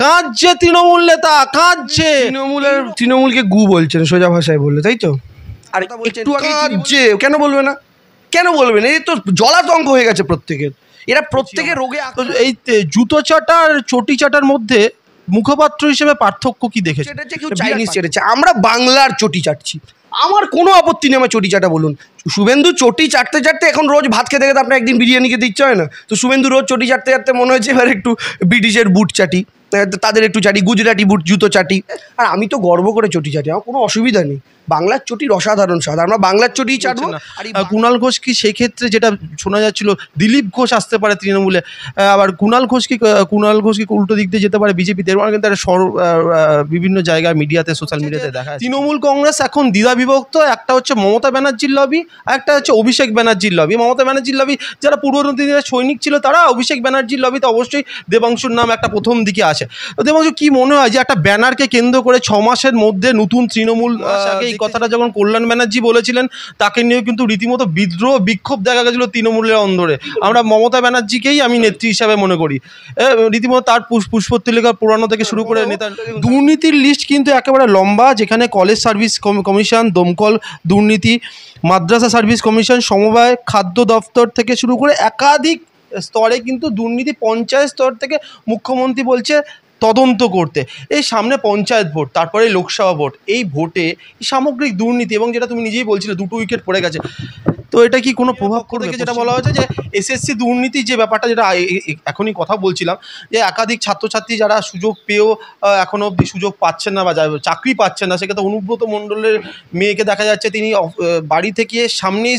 কাঁদছে তৃণমূল নেতা, কাঁদছে। তৃণমূলকে গু বলছেন সোজা ভাষায় বললে, তাই তো? আর একটু কাঁদছে, কেন বলবে না, কেন বলবে না? এই তো জলাতঙ্ক হয়ে গেছে প্রত্যেকের, এরা প্রত্যেকের রোগে। এই জুতো চাটা আর চটি চাটার মধ্যে মুখপাত্র হিসেবে পার্থক্য কি দেখেছে? কেউ চাইনিজ চেটেছে, আমরা বাংলার চটি চাটছি, আমার কোনো আপত্তি নেই, আমার চটি চাটা বলুন। শুভেন্দু চটি চাটতে চাটতে এখন রোজ ভাত খেতে খেতে আপনার একদিন বিরিয়ানি খেতে ইচ্ছা হয় না? তো শুভেন্দু রোজ চটি চাটতে চাটতে মনে হচ্ছে এবার একটু ব্রিটিশের বুট চাটি, তাদের একটু চাটি, গুজরাটি বুট জুতো চাটি। আর আমি তো গর্ব করে চটি চাটি, আমার কোনো অসুবিধা নেই, বাংলার চটির অসাধারণ স্বাদ, আমরা বাংলার চটিই চাটবো। কুণাল ঘোষ কি সেই ক্ষেত্রে, যেটা শোনা যাচ্ছিল দিলীপ ঘোষ আসতে পারে তৃণমূলে, আবার কুণাল ঘোষ কি উল্টো দিক দিয়ে যেতে পারে বিজেপিতে, কিন্তু বিভিন্ন জায়গায় মিডিয়াতে, সোশ্যাল মিডিয়াতে দেখা যায় তৃণমূল কংগ্রেস এখন দ্বিধা বিভক্ত। একটা হচ্ছে মমতা ব্যানার্জির লবি, আর একটা হচ্ছে অভিষেক ব্যানার্জির লবি। মমতা ব্যানার্জির লবি যারা পুরনো দিনের সৈনিক ছিল তারা, অভিষেক ব্যানার্জির লবিতে অবশ্যই দেবাংশুর নাম একটা প্রথম দিকে আসে। তো দেবাংশু, কি মনে হয় যে একটা ব্যানারকে কেন্দ্র করে 6 মাসের মধ্যে নতুন তৃণমূল, এই কথাটা যখন কল্যাণ ব্যানার্জি বলেছিলেন তাকে নিয়েও কিন্তু রীতিমতো বিদ্রোহ বিক্ষোভ দেখা গেছিলো তৃণমূলের অন্দরে। আমরা মমতা ব্যানার্জিকেই আমি নেত্রী হিসাবে মনে করি, রীতিমতো তার পুষ্পতলিকা পুরানো থেকে শুরু করে নেতার দুর্নীতির লিস্ট কিন্তু একেবারে লম্বা, যেখানে কলেজ সার্ভিস কমিশন, দমকল দুর্নীতি, মাদ্রাসা সার্ভিস কমিশন, সমবায় খাদ্য দপ্তর থেকে শুরু করে একাধিক স্তরে কিন্তু দুর্নীতি, পঞ্চায়েত স্তর থেকে মুখ্যমন্ত্রী বলছে তদন্ত করতে। এই সামনে পঞ্চায়েত ভোট, তারপরে লোকসভা ভোট, এই ভোটে সামগ্রিক দুর্নীতি, এবং যেটা তুমি নিজেই বলছিলে 2 উইকেট পড়ে গেছে, তো এটা কি কোনো প্রভাব পড়বে? যেটা বলা হয়েছে যে এসএসসি দুর্নীতি যে ব্যাপারটা, যেটা এখনই কথা বলছিলাম, যে একাধিক ছাত্রছাত্রী যারা সুযোগ পেয়েও এখনও অবধি সুযোগ পাচ্ছেন না বা চাকরি পাচ্ছেন না, সেক্ষেত্রে অনুব্রত মণ্ডলের মেয়েকে দেখা যাচ্ছে তিনি বাড়ি থেকে সামনেই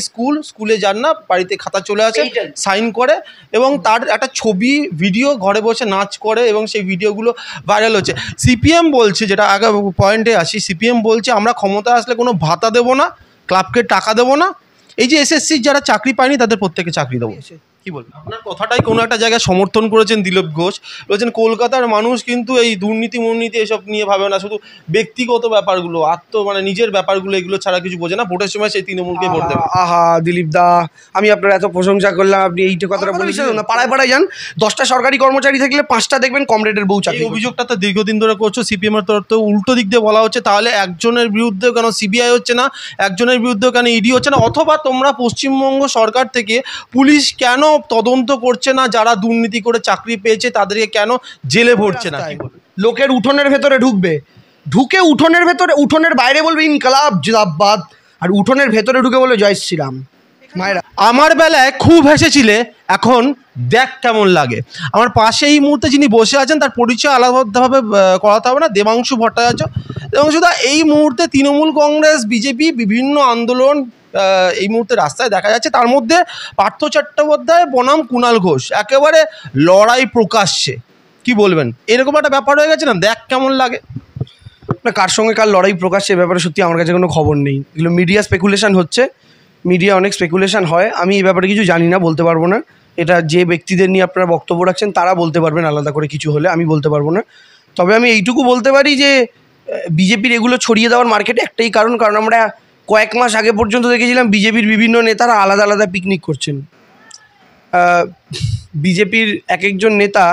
স্কুলে যান না, বাড়িতে খাতা চলে আসে, সাইন করে, এবং তার একটা ছবি ভিডিও ঘরে বসে নাচ করে, এবং সেই ভিডিওগুলো ভাইরাল হচ্ছে। সিপিএম বলছে, যেটা আগে পয়েন্টে আসি, সিপিএম বলছে আমরা ক্ষমতা আসলে কোনো ভাতা দেবো না, ক্লাবকে টাকা দেবো না, এই যে এসএসসির যারা চাকরি পায়নি তাদের প্রত্যেকে চাকরি দেবো। কি বলবেন? আপনার কথাটাই কোনো একটা জায়গায় সমর্থন করেছেন দিলীপ ঘোষ, বলছেন কলকাতার মানুষ কিন্তু এই দুর্নীতি এসব নিয়ে ভাবে না, শুধু ব্যক্তিগত ব্যাপারগুলো, মানে নিজের ব্যাপারগুলো, এগুলো ছাড়া কিছু বোঝে না, ভোটের সময় সেই তৃণমূলকে ভোট দেবে। আহা দিলীপ দা, আমি আপনার এত প্রশংসা করলাম, আপনি এইটা কথাটা বলেছিলেন না, পাড়ায় পাড়ায় যান, 10টা সরকারি কর্মচারী থাকলে 5টা দেখবেন কমরেডের বউ চাকরি। অভিযোগটা তো দীর্ঘদিন ধরে করছো, সিপিএমের তরফ থেকে উল্টো দিক দিয়ে বলা হচ্ছে, তাহলে একজনের বিরুদ্ধেও কেন সিবিআই হচ্ছে না, একজনের বিরুদ্ধেও কেন ইডি হচ্ছে না, অথবা তোমরা পশ্চিমবঙ্গ সরকার থেকে পুলিশ কেন তদন্ত করছে না, যারা দুর্নীতি করে চাকরি পেয়েছে তাদেরকে কেন জেলে ভরছে না? লোকের উঠোনের ভেতরে ঢুকে উঠোনের ভেতরে, উঠোনের বাইরে বলবে ইনকলাব জিন্দাবাদ, আর উঠোনের ভেতরে ঢুকে বলবে জয় শ্রীরাম। মায়েরা, আমার বেলায় খুব হেসেছিলে, এখন দেখ কেমন লাগে। আমার পাশে এই মুহূর্তে যিনি বসে আছেন তার পরিচয় আলাদাভাবে করাতে হবে না, দেবাংশু ভট্টাচার্য। দেবাংশুদা, এই মুহূর্তে তৃণমূল কংগ্রেস, বিজেপি বিভিন্ন আন্দোলন এই মুহূর্তে রাস্তায় দেখা যাচ্ছে, তার মধ্যে পার্থ চট্টোপাধ্যায় বনাম কুণাল ঘোষ একেবারে লড়াই প্রকাশ্যে, কি বলবেন? এরকম একটা ব্যাপার হয়ে গেছে না, দেখ কেমন লাগে না? কার সঙ্গে কার লড়াই প্রকাশ্যে ব্যাপারে সত্যি আমার কাছে কোনো খবর নেই, এগুলো মিডিয়া স্পেকুলেশন হচ্ছে, মিডিয়া অনেক স্পেকুলেশন হয়, আমি এই ব্যাপারে কিছু জানি না, বলতে পারবো না। এটা যে ব্যক্তিদের নিয়ে আপনারা বক্তব্য রাখছেন তারা বলতে পারবেন আলাদা করে, কিছু হলে আমি বলতে পারবো না। তবে আমি এইটুকু বলতে পারি যে বিজেপির এগুলো ছড়িয়ে দেওয়ার মার্কেটে একটাই কারণ আমরা কয়েক মাস আগে পর্যন্ত দেখেছিলাম বিজেপির বিভিন্ন নেতারা আলাদা আলাদা পিকনিক করছেন। বিজেপির এক একজন নেতা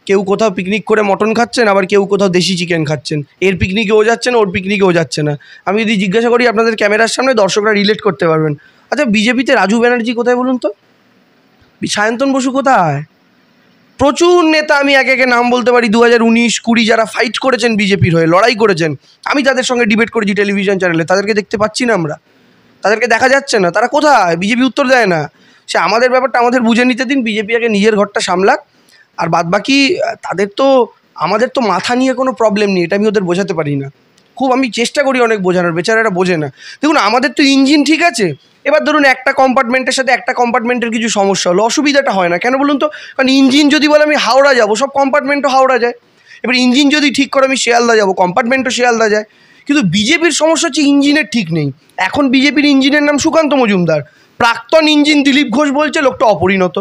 কেউ কোথাও পিকনিক করে মটন খাচ্ছেন, আবার কেউ কোথাও দেশি চিকেন খাচ্ছেন, এর পিকনিকে ও যাচ্ছে না, ওর পিকনিকে ও যাচ্ছে না। আমি যদি জিজ্ঞাসা করি আপনাদের ক্যামেরার সামনে, দর্শকরা রিলেট করতে পারবেন। আচ্ছা, বিজেপিতে রাজু ব্যানার্জি কোথায় বলুন তো? সায়ন্তন বসু কোথায়? প্রচুর নেতা আমি একে একে নাম বলতে পারি, 2019-20 যারা ফাইট করেছেন বিজেপির হয়ে, লড়াই করেছেন, আমি তাদের সঙ্গে ডিবেট করেছি টেলিভিশন চ্যানেলে, তাদেরকে দেখতে পাচ্ছি না আমরা, তাদেরকে দেখা যাচ্ছে না, তারা কোথায়? বিজেপি উত্তর দেয় না। সে আমাদের ব্যাপারটা আমাদের বুঝে নিতে দিন, বিজেপি আগে নিজের ঘরটা সামলাক, আর বাদবাকি আমাদের তো মাথা নিয়ে কোনো প্রবলেম নেই, এটা আমি ওদের বোঝাতে পারি না। খুব আমি চেষ্টা করি অনেক বোঝানোর, বেচারারা বোঝে না। দেখুন, আমাদের তো ইঞ্জিন ঠিক আছে, এবার ধরুন একটা কম্পার্টমেন্টের সাথে একটা কম্পার্টমেন্টের কিছু সমস্যা হলো, অসুবিধাটা হয় না কেন বলুন তো? কারণ ইঞ্জিন যদি বলে আমি হাওড়া যাবো, সব কম্পার্টমেন্টও হাওড়া যায়। এবার ইঞ্জিন যদি ঠিক করে আমি শিয়ালদা যাবো, কম্পার্টমেন্টও শিয়ালদা যায়। কিন্তু বিজেপির সমস্যা হচ্ছে ইঞ্জিনের ঠিক নেই। এখন বিজেপির ইঞ্জিনের নাম সুকান্ত মজুমদার, প্রাক্তন ইঞ্জিন দিলীপ ঘোষ বলছে লোকটা অপরিণত।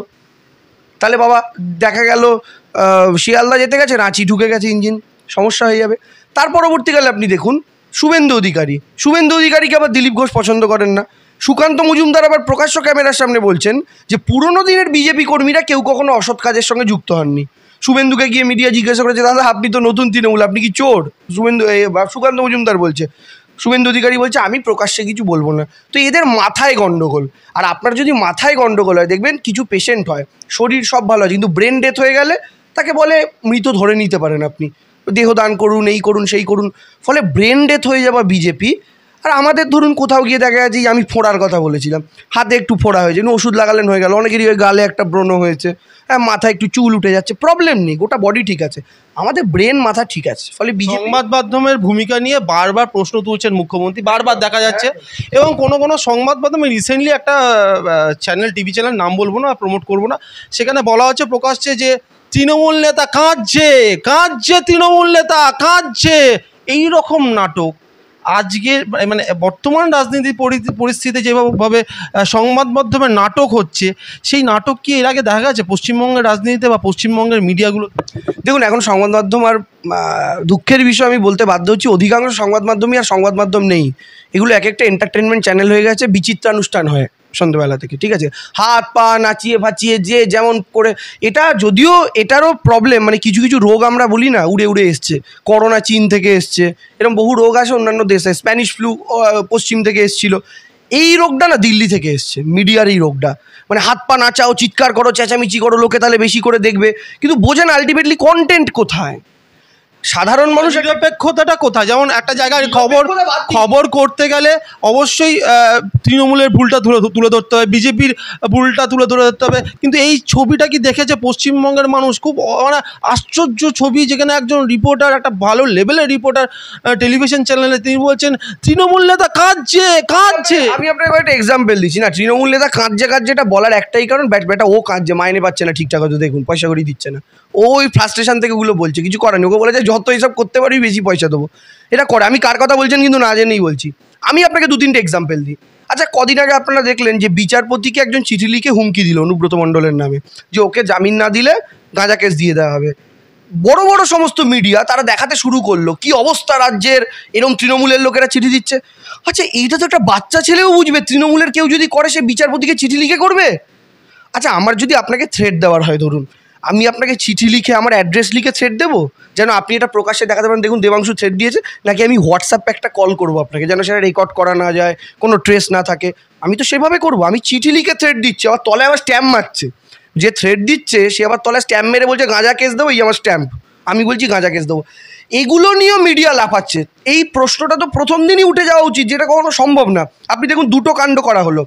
তাহলে বাবা দেখা গেল শিয়ালদা যেতে গেছে, রাঁচি ঢুকে গেছে ইঞ্জিন, সমস্যা হয়ে যাবে। তার পরবর্তীকালে আপনি দেখুন শুভেন্দু অধিকারীকে আবার দিলীপ ঘোষ পছন্দ করেন না। সুকান্ত মজুমদার আবার প্রকাশ্য ক্যামেরার সামনে বলছেন যে পুরনো দিনের বিজেপি কর্মীরা কেউ কখনো অসৎ কাজের সঙ্গে যুক্ত হননি। শুভেন্দুকে গিয়ে মিডিয়া জিজ্ঞাসা করেছে, দাদা আপনি তো নতুন তৃণমূল, আপনি কি চোর? সুকান্ত মজুমদার বলছে, শুভেন্দু অধিকারী বলছে আমি প্রকাশ্যে কিছু বলবো না। তো এদের মাথায় গন্ডগোল। আর আপনার যদি মাথায় গন্ডগোল হয়, দেখবেন কিছু পেশেন্ট হয় শরীর সব ভালো হয়, কিন্তু ব্রেন ডেথ হয়ে গেলে তাকে বলে মৃত ধরে নিতে পারেন আপনি, দেহদান করুন, এই করুন, সেই করুন, ফলে ব্রেন ডেথ হয়ে যাওয়া বিজেপি। আর আমাদের ধরুন কোথাও গিয়ে দেখা যাচ্ছে যে আমি ফোড়ার কথা বলেছিলাম, হাতে একটু ফোড়া হয়েছে, ওষুধ লাগালেন হয়ে গেল, অনেকেরই ওই গালে একটা ব্রণ হয়েছে, হ্যাঁ মাথায় একটু চুল উঠে যাচ্ছে, প্রবলেম নেই, গোটা বডি ঠিক আছে, আমাদের ব্রেন মাথা ঠিক আছে। ফলে সংবাদ মাধ্যমের ভূমিকা নিয়ে বারবার প্রশ্ন তুলছেন মুখ্যমন্ত্রী, বারবার দেখা যাচ্ছে। এবং কোনো সংবাদ মাধ্যমে রিসেন্টলি একটা চ্যানেল, টিভি চ্যানেল, নাম বলবো না, প্রমোট করবো না, সেখানে বলা হচ্ছে প্রকাশ্যে যে তৃণমূল নেতা কাঁদছে, তৃণমূল নেতা কাঁদছে, এইরকম নাটক আজকে মানে বর্তমান রাজনীতির পরিস্থিতিতে যেভাবে সংবাদ মাধ্যমে নাটক হচ্ছে, সেই নাটক কি এর আগে দেখা গেছে পশ্চিমবঙ্গের রাজনীতিতে বা পশ্চিমবঙ্গের মিডিয়াগুলো? দেখুন, এখন সংবাদ মাধ্যম, আর দুঃখের বিষয় আমি বলতে বাধ্য হচ্ছি, অধিকাংশ সংবাদ মাধ্যমই আর সংবাদ মাধ্যম নেই, এগুলো এক একটা এন্টারটেনমেন্ট চ্যানেল হয়ে গেছে, বিচিত্রানুষ্ঠান হয় সন্ধ্যেবেলা থেকে, ঠিক আছে, হাত পা নাচিয়ে ফাচিয়ে যে যেমন করে। এটা যদিও এটারও প্রবলেম, মানে কিছু কিছু রোগ আমরা বলি না উড়ে উড়ে এসছে, করোনা চীন থেকে এসছে, এরকম বহু রোগ আছে অন্যান্য দেশে, স্প্যানিশ ফ্লু পশ্চিম থেকে এসছিল, এই রোগটা না দিল্লি থেকে এসছে, মিডিয়ার এই রোগটা, মানে হাত পা নাচাও, চিৎকার করো, চেঁচামেচি করো, লোকে তাহলে বেশি করে দেখবে, কিন্তু বোঝেন আলটিমেটলি কন্টেন্ট কোথায়, সাধারণ মানুষ নিরপেক্ষতাটা কোথায়? যেমন একটা জায়গায় খবর করতে গেলে অবশ্যই তৃণমূলের ভুলটা তুলে ধরতে হবে, বিজেপির ভুলটা তুলে ধরতে হবে, কিন্তু এই ছবিটা কি দেখেছে পশ্চিমবঙ্গের মানুষ? খুব মানে আশ্চর্য ছবি, যেখানে একজন রিপোর্টার, একটা ভালো লেভেলের রিপোর্টার টেলিভিশন চ্যানেলে, তিনি বলছেন তৃণমূল নেতা কাঁদছে। আমি আপনাকে একটা এক্সাম্পল দিচ্ছি না, তৃণমূল নেতা কাঁদছে এটা বলার একটাই কারণ, বেটা ও কাঁদছে, মাইনে পাচ্ছে না ঠিকঠাক, হয়তো দেখুন পয়সা করে দিচ্ছে না, ওই ফ্রাস্ট্রেশন থেকে ওগুলো বলছে, কিছু করেন, ওকে বলে যে যত এইসব করতে পারবি বেশি পয়সা দেবো, এটা করে। আমি কার কথা বলছেন কিন্তু না জেনেই বলছি। আমি আপনাকে 2-3টে এক্সাম্পল দিই। আচ্ছা, কদিন আগে আপনারা দেখলেন যে বিচারপতিকে একজন চিঠি লিখে হুমকি দিল অনুব্রত মণ্ডলের নামে, যে ওকে জামিন না দিলে গাঁজা কেস দিয়ে দেওয়া হবে। বড় বড় সমস্ত মিডিয়া তারা দেখাতে শুরু করলো কি অবস্থা রাজ্যের, এরকম তৃণমূলের লোকেরা চিঠি দিচ্ছে। আচ্ছা, এইটা তো একটা বাচ্চা ছেলেও বুঝবে, তৃণমূলের কেউ যদি করে সে বিচারপতিকে চিঠি লিখে করবে। আচ্ছা, আমার যদি আপনাকে থ্রেট দেওয়ার হয়, ধরুন আমি আপনাকে চিঠি লিখে আমার অ্যাড্রেস লিখে থ্রেট দেবো যেন আপনি এটা প্রকাশ্যে দেখাতে পারেন, দেখুন দেবাংশু থ্রেট দিয়েছে, নাকি আমি হোয়াটসঅ্যাপে একটা কল করবো আপনাকে যেন সেটা রেকর্ড করা না যায়, কোনো ট্রেস না থাকে? আমি তো সেভাবে করবো, আমি চিঠি লিখে থ্রেট দিচ্ছি, আবার তলে আবার স্ট্যাম্প মারছে, যে থ্রেট দিচ্ছে সে আবার তলে স্ট্যাম্প মেরে বলছে গাঁজা কেস দেবো, এই আমার স্ট্যাম্প, আমি বলছি গাঁজা কেস দেবো। এগুলো নিয়েও মিডিয়া লাফাচ্ছে। এই প্রশ্নটা তো প্রথম দিনই উঠে যাওয়া উচিত, যেটা কখনো সম্ভব না। আপনি দেখুন, 2টো কাণ্ড করা হলো,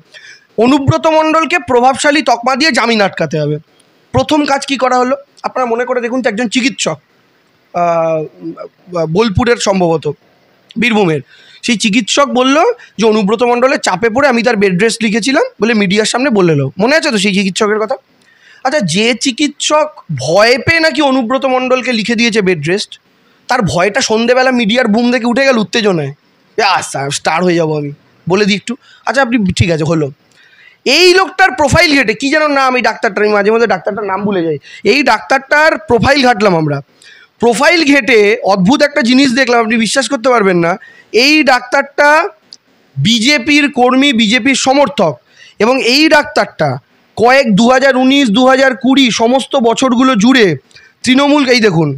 অনুব্রত মণ্ডলকে প্রভাবশালী তকমা দিয়ে জামিন আটকাতে হবে। প্রথম কাজ কি করা হলো আপনারা মনে করে দেখুন তো, একজন চিকিৎসক বোলপুরের, সম্ভবত বীরভূমের, সেই চিকিৎসক বলল যে অনুব্রত মণ্ডলের চাপে পড়ে আমি তার বেড রেস্ট লিখেছিলাম বলে মিডিয়ার সামনে বলে এলো। মনে আছে তো সেই চিকিৎসকের কথা? আচ্ছা, যে চিকিৎসক ভয় পেয়ে নাকি অনুব্রত মণ্ডলকে লিখে দিয়েছে বেড রেস্ট, তার ভয়টা সন্ধেবেলা মিডিয়ার বুম দেখে উঠে গেল উত্তেজনায়, স্টার হয়ে যাবো আমি, বলে দিই একটু। আচ্ছা, আপনি ঠিক আছে হলো, এই লোকটার প্রোফাইল ঘেটে, কি যেন নাম এই ডাক্তারটার, আমি মাঝে মাঝে ডাক্তারটার নাম ভুলে যাই, এই ডাক্তারটার প্রোফাইল ঘাটলাম আমরা, প্রোফাইল ঘেটে অদ্ভুত একটা জিনিস দেখলাম, আপনি বিশ্বাস করতে পারবেন না। এই ডাক্তারটা বিজেপির কর্মী, বিজেপির সমর্থক, এবং এই ডাক্তারটা 2019, 2020 সমস্ত বছরগুলো জুড়ে তৃণমূল, এই দেখুন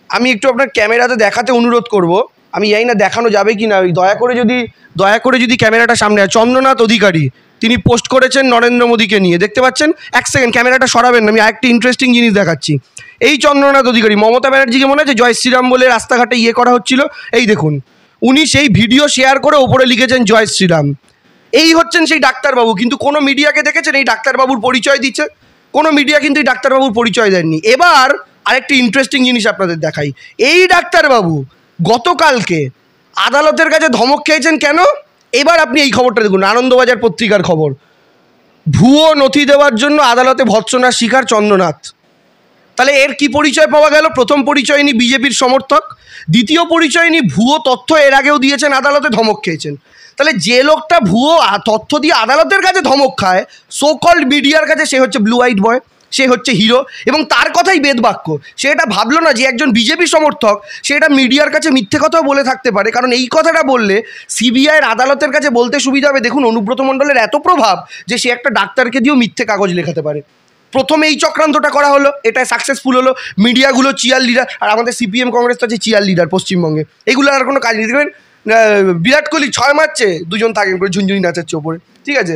আমি একটু আপনার ক্যামেরাতে দেখাতে অনুরোধ করব, আমি জানি না দেখানো যাবে কি না, দয়া করে যদি ক্যামেরাটা সামনে হয়, চন্দ্রনাথ অধিকারী, তিনি পোস্ট করেছেন নরেন্দ্র মোদীকে নিয়ে, দেখতে পাচ্ছেন? এক সেকেন্ড ক্যামেরাটা সরাবেন না, আমি আরেকটা ইন্টারেস্টিং জিনিস দেখাচ্ছি। এই চন্দ্রনাথ অধিকারী, মমতা ব্যানার্জিকে মনে আছে জয় শ্রীরাম বলে রাস্তাঘাটে ইয়ে করা হচ্ছিল, এই দেখুন উনি সেই ভিডিও শেয়ার করে ওপরে লিখেছেন জয় শ্রীরাম। এই হচ্ছেন সেই ডাক্তারবাবু, কিন্তু কোনো মিডিয়াকে দেখেছেন এই ডাক্তারবাবুর পরিচয় দিচ্ছে? কোনো মিডিয়া কিন্তু এই ডাক্তারবাবুর পরিচয় দেননি। এবার আরেকটি ইন্টারেস্টিং জিনিস আপনাদের দেখাই, এই ডাক্তারবাবু গতকালকে আদালতের কাছে ধমক খেয়েছেন কেন? এবার আপনি এই খবরটা দেখুন, আনন্দবাজার পত্রিকার খবর, ভুয়ো নথি দেওয়ার জন্য আদালতে ভৎসনার শিকার চন্দ্রনাথ। তাহলে এর কি পরিচয় পাওয়া গেল? প্রথম পরিচয় ইনি বিজেপির সমর্থক, দ্বিতীয় পরিচয় ইনি ভুয়ো তথ্য এর আগেও দিয়েছেন, আদালতে ধমক খেয়েছেন। তাহলে যে লোকটা ভুয়ো তথ্য দিয়ে আদালতের কাছে ধমক খায়, সো কল্ড মিডিয়ার কাছে, সে হচ্ছে ব্লু আইড বয়, সে হচ্ছে হিরো, এবং তার কথাই বেদবাক্য। সে এটা ভাবলো না যে একজন বিজেপি সমর্থক সে এটা মিডিয়ার কাছে মিথ্যে কথাও বলে থাকতে পারে, কারণ এই কথাটা বললে সিবিআইয়ের আদালতের কাছে বলতে সুবিধা হবে, দেখুন অনুব্রত মণ্ডলের এত প্রভাব যে সে একটা ডাক্তারকে দিয়েও মিথ্যে কাগজ লেখাতে পারে। প্রথমে এই চক্রান্তটা করা হলো, এটা সাকসেসফুল হলো, মিডিয়াগুলো চিয়ার লিডার, আর আমাদের সিপিএম কংগ্রেস তো আছে চিয়ার লিডার পশ্চিমবঙ্গে, এগুলো আর কোনো কাজ নেই। দেখবেন বিরাট কোহলি 6 মারছে, দুজন থাকেন করে ঝুনঝুনি নাচাচ্ছে ওপরে, ঠিক আছে,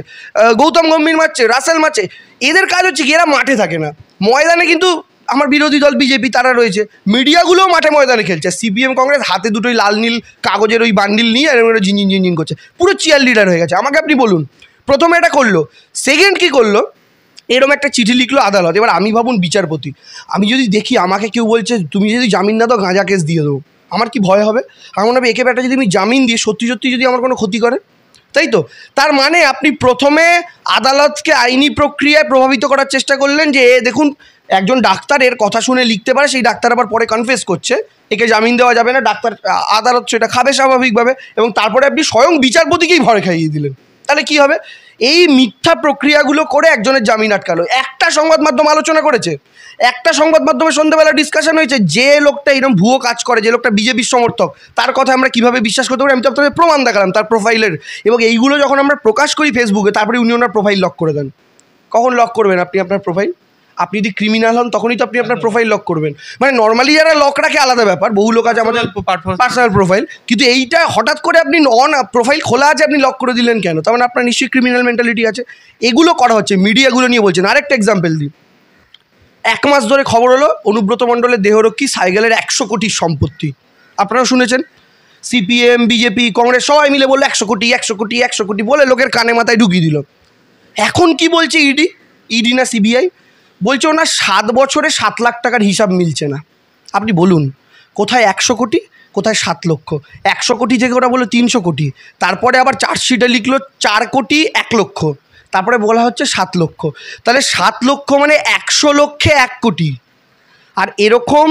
গৌতম গম্ভীর মারছে, রাসেল মারছে, এদের কাজ হচ্ছে কি এরা মাঠে থাকে না, ময়দানে কিন্তু আমার বিরোধী দল বিজেপি তারা রয়েছে, মিডিয়াগুলোও মাঠে ময়দানে খেলছে, সিপিএম কংগ্রেস হাতে দুটোই লাল নীল কাগজের ওই বান্ডিল নিয়ে এরকম ঝিনঝিন ঝিনঝিন করছে, পুরো চিয়ার লিডার হয়ে গেছে। আমাকে আপনি বলুন, প্রথমে এটা করলো, সেকেন্ড কি করলো, এরকম একটা চিঠি লিখলো আদালত। এবার আমি ভাবুন বিচারপতি, আমি যদি দেখি আমাকে কেউ বলছে তুমি যদি জামিন না দাও গাঁজা কেস দিয়ে দেবো, আমার কি ভয় হবে? আমার হবে একে ব্যাটা যদি আমি জামিন দিয়ে সত্যি সত্যি যদি আমার কোনো ক্ষতি করে, তাই তো? তার মানে আপনি প্রথমে আদালতকে আইনি প্রক্রিয়ায় প্রভাবিত করার চেষ্টা করলেন যে দেখুন একজন ডাক্তার এর কথা শুনে লিখতে পারে, সেই ডাক্তার আবার পরে কনফেস করছে, একে জামিন দেওয়া যাবে না, ডাক্তার আদালত সেটা খাবে স্বাভাবিকভাবে, এবং তারপরে আপনি স্বয়ং বিচারপতিকেই ভয় খাইয়ে দিলেন। তাহলে কি হবে? এই মিথ্যা প্রক্রিয়াগুলো করে একজনের জামিন আটকালো। একটা সংবাদ মাধ্যম আলোচনা করেছে, একটা সংবাদ মাধ্যমে সন্ধ্যাবেলা ডিসকাশন হয়েছে, যে লোকটা এরকম ভুয়ো কাজ করে, যে লোকটা বিজেপির সমর্থক, তার কথা আমরা কিভাবে বিশ্বাস করতে পারি? আমি তো আপনাদের প্রমাণ দেখালাম তার প্রোফাইলের, এবং এইগুলো যখন আমরা প্রকাশ করি ফেসবুকে, তারপরে উনি ওনার প্রোফাইল লক করে দেন। কখন লক করবেন আপনি আপনার প্রোফাইল? আপনি যদি ক্রিমিনাল হন তখনই তো আপনি আপনার প্রোফাইল লক করবেন। মানে নর্মালি যারা লক রাখে আলাদা ব্যাপার, বহু লোক আছে আমাদের পার্সোনাল প্রোফাইল, কিন্তু এইটা হঠাৎ করে আপনি প্রোফাইল খোলা আছে আপনি লক করে দিলেন কেন? তার মানে আপনার নিশ্চয়ই ক্রিমিনাল মেন্টালিটি আছে। এগুলো করা হচ্ছে, মিডিয়াগুলো নিয়ে বলছেন। আরেকটা এক্সাম্পল দিই, 1 মাস ধরে খবর হলো অনুব্রত মণ্ডলের দেহরক্ষী সাইকেলের 100 কোটির সম্পত্তি, আপনারা শুনেছেন। সিপিএম বিজেপি কংগ্রেস সবাই মিলে বললো 100 কোটি 100 কোটি 100 কোটি বলে লোকের কানে মাথায় ঢুকিয়ে দিল। এখন কি বলছে ইডি না সিবিআই? বলছে ওনার 7 বছরে 7 লাখ টাকার হিসাব মিলছে না। আপনি বলুন কোথায় 100 কোটি, কোথায় 7 লক্ষ? 100 কোটি থেকে ওরা বললো 300 কোটি, তারপরে আবার চার্জশিটে লিখলো 4 কোটি 1 লক্ষ, তারপরে বলা হচ্ছে 7 লক্ষ। তাহলে 7 লক্ষ মানে 100 লক্ষে 1 কোটি, আর এরকম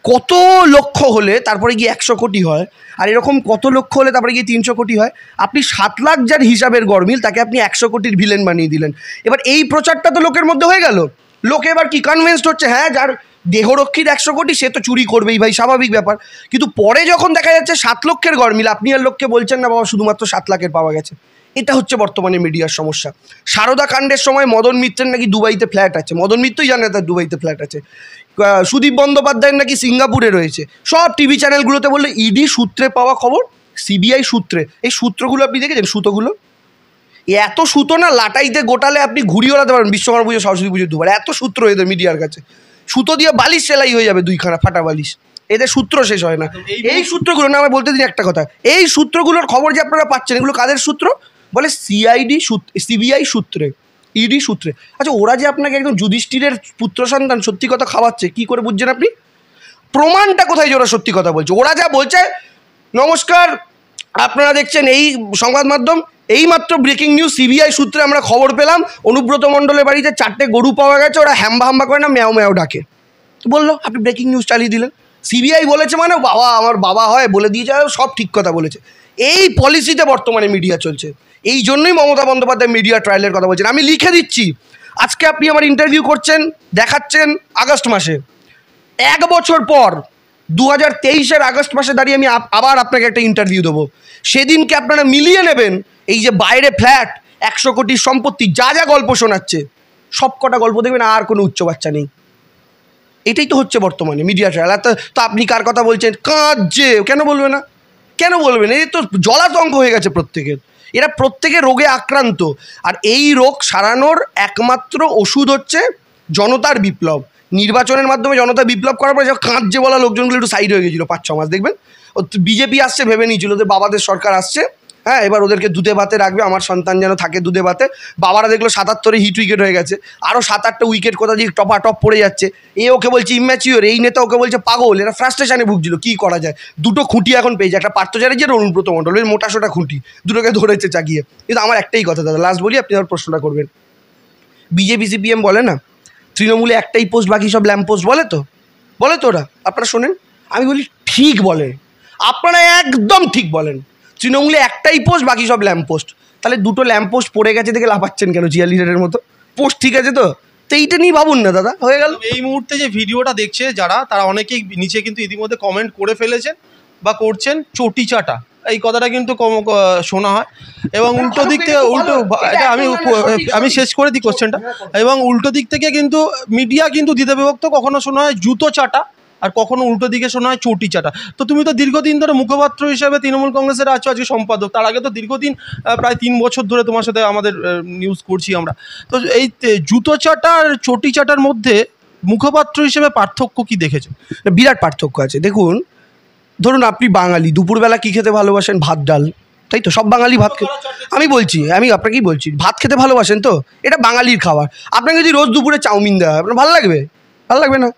কত লক্ষ হলে তারপরে গিয়ে 100 কোটি হয়, আর এরকম কত লক্ষ হলে তারপরে গিয়ে 300 কোটি হয়। আপনি 7 লাখ যার হিসাবের গরমিল তাকে আপনি 100 কোটির ভিলেন বানিয়ে দিলেন। এবার এই প্রচারটা তো লোকের মধ্যে হয়ে গেল, লোকে এবার কি কনভিন্সড হচ্ছে, হ্যাঁ যার দেহরক্ষীর 100 কোটি সে তো চুরি করবেই ভাই, স্বাভাবিক ব্যাপার। কিন্তু পরে যখন দেখা যাচ্ছে 7 লক্ষের গরমিল, আপনি আর লোককে বলছেন না বাবা শুধুমাত্র 7 লাখের পাওয়া গেছে। এটা হচ্ছে বর্তমানে মিডিয়ার সমস্যা। সারদা কাণ্ডের সময় মদন মিত্রের নাকি দুবাইতে ফ্ল্যাট আছে, মদন মিত্রই জানে তার দুবাইতে ফ্ল্যাট আছে, সুদীপ বন্দ্যোপাধ্যায়ের নাকি সিঙ্গাপুরে রয়েছে, সব টিভি চ্যানেলগুলোতে বললে ইডি সূত্রে পাওয়া খবর, সিবিআই সূত্রে। এই সূত্রগুলো আপনি দেখেছেন? সুতোগুলো এত সুতো না লাটাইতে গোটালে আপনি ঘুরিয়ে ওড়াতে পারবেন বিশ্বকর্মা পুজো সরস্বতী পুজোর দুবার, এত সূত্র এদের মিডিয়ার কাছে। সুতো দিয়ে বালিশ সেলাই হয়ে যাবে 2খানা ফাটা বালিশ, এদের সূত্র শেষ হয় না। এই সূত্রগুলো না, আমায় বলতে দিন একটা কথা, এই সূত্রগুলোর খবর যে আপনারা পাচ্ছেন এগুলো কাদের সূত্র? বলে সিবিআই সূত্রে, ইডি সূত্রে। আচ্ছা ওরা যে আপনাকে একদম যুধিষ্ঠিরের পুত্র সন্তান সত্যি কথা খাওয়াচ্ছে, কি করে বুঝছেন আপনি? প্রমাণটা কোথায় যে ওরা সত্যি কথা বলছে? ওরা যা বলছে, নমস্কার আপনারা দেখছেন এই সংবাদ মাধ্যম, এইমাত্র ব্রেকিং নিউজ, সিবিআই সূত্রে আমরা খবর পেলাম অনুব্রত মণ্ডলের বাড়িতে 4টে গরু পাওয়া গেছে, ওরা হ্যাম্বা হাম্বা করে না ম্যাও ম্যাও ডাকে, বললো আপনি ব্রেকিং নিউজ চালিয়ে দিলেন। সিবিআই বলেছে মানে বাবা আমার বাবা হয় বলে দিয়েছে, সব ঠিক কথা বলেছে। এই পলিসিতে বর্তমানে মিডিয়া চলছে, এই জন্যই মমতা বন্দ্যোপাধ্যায় মিডিয়া ট্রায়ালের কথা বলছেন। আমি লিখে দিচ্ছি, আজকে আপনি আমার ইন্টারভিউ করছেন দেখাচ্ছেন আগস্ট মাসে, 1 বছর পর 2023-এর আগস্ট মাসে দাঁড়িয়ে আমি আবার আপনাকে একটা ইন্টারভিউ দেবো, সেদিনকে আপনারা মিলিয়ে নেবেন এই যে বাইরে ফ্ল্যাট 100 কোটির সম্পত্তি যা যা গল্প শোনাচ্ছে, সব কটা গল্প দেখবেন আর কোনো উচ্চ বাচ্চা নেই। এটাই তো হচ্ছে বর্তমানে মিডিয়া ট্রায়াল। তো আপনি কার কথা বলছেন? কাঁদছে, কেন বলবে না, কেন বলবেন? এই তো জলাতঙ্ক হয়ে গেছে প্রত্যেকের, এরা প্রত্যেকে রোগে আক্রান্ত, আর এই রোগ সারানোর একমাত্র ওষুধ হচ্ছে জনতার বিপ্লব। নির্বাচনের মাধ্যমে জনতা বিপ্লব করার পরে যখন কাঁদছে বলা লোকজনগুলো একটু সাইড হয়ে গেছিলো 5-6 মাস, দেখবেন বিজেপি আসছে ভেবে নিয়েছিল যে বাবাদের সরকার আসছে, হ্যাঁ এবার ওদেরকে দুধে ভাতে রাখবে, আমার সন্তান যেন থাকে দুধে ভাতে। বাবারা দেখলো 77-এ হিট উইকেট হয়ে গেছে, আরও 7-8টা উইকেট কোথা দিয়ে টপাটপ পড়ে যাচ্ছে, এ ওকে বলছে ইম্যাচিওর, এই নেতা ওকে বলছে পাগল, এরা ফ্রাস্ট্রেশনে ভুগছিল। কী করা যায়? দুটো খুঁটি এখন পেয়েছে, একটা পার্থ চ্যাটার্জি আর অনুব্রত মণ্ডল, ওই মোটাসোটা খুঁটি দুটোকে ধরেছে চাগিয়ে। কিন্তু আমার একটাই কথা দাদা, লাস্ট বলি, আপনি আমার প্রশ্নটা করবেন। বিজেপি সিপিএম বলে না তৃণমূলে একটাই পোস্ট বাকি সব ল্যাম্প পোস্ট, বলে তো ওরা, আপনারা শোনেন, আমি বলি ঠিক বলে, আপনারা একদম ঠিক বলেন, তৃণমূলে একটাই পোস্ট বাকি সব ল্যাম্প পোস্ট। তাহলে দুটো ল্যাম্প পোস্ট পড়ে গেছে দেখে লাফাচ্ছেন কেন চিয়ার লিডারের মতো? পোস্ট ঠিক আছে তো এইটা নিয়ে ভাবুন না দাদা, হয়ে গেল। এই মুহূর্তে যে ভিডিওটা দেখছে যারা, তারা অনেকেই নিচে কিন্তু ইতিমধ্যে কমেন্ট করে ফেলেছেন বা করছেন চটি চাটা, এই কথাটা কিন্তু কম শোনা হয় এবং উল্টো দিক থেকে এটা আমি শেষ করে দিই কোশ্চেনটা। এবং উল্টো দিক থেকে কিন্তু মিডিয়া কিন্তু দ্বিধা বিভক্ত, কখনো শোনা হয় জুতো চাটা আর কখনো উল্টো দিকে শোনা হয় চটি চাটা। তো তুমি তো দীর্ঘদিন ধরে মুখপাত্র হিসেবে তৃণমূল কংগ্রেসের আছো, আজকে সম্পাদক, তার আগে তো দীর্ঘদিন প্রায় 3 বছর ধরে তোমার সাথে আমাদের নিউজ করছি আমরা। তো এই জুতো চাটা আর চটি চাটার মধ্যে মুখপাত্র হিসেবে পার্থক্য কি দেখেছো? বিরাট পার্থক্য আছে। দেখুন, ধরুন আপনি বাঙালি, দুপুরবেলা কী খেতে ভালোবাসেন? ভাত ডাল, তাই তো? সব বাঙালি ভাত খেতে, আমি আপনাকেই বলছি, ভাত খেতে ভালোবাসেন তো, এটা বাঙালির খাবার। আপনাকে যদি রোজ দুপুরে চাউমিন দেওয়া হয়, আপনার ভালো লাগবে? ভালো লাগবে না।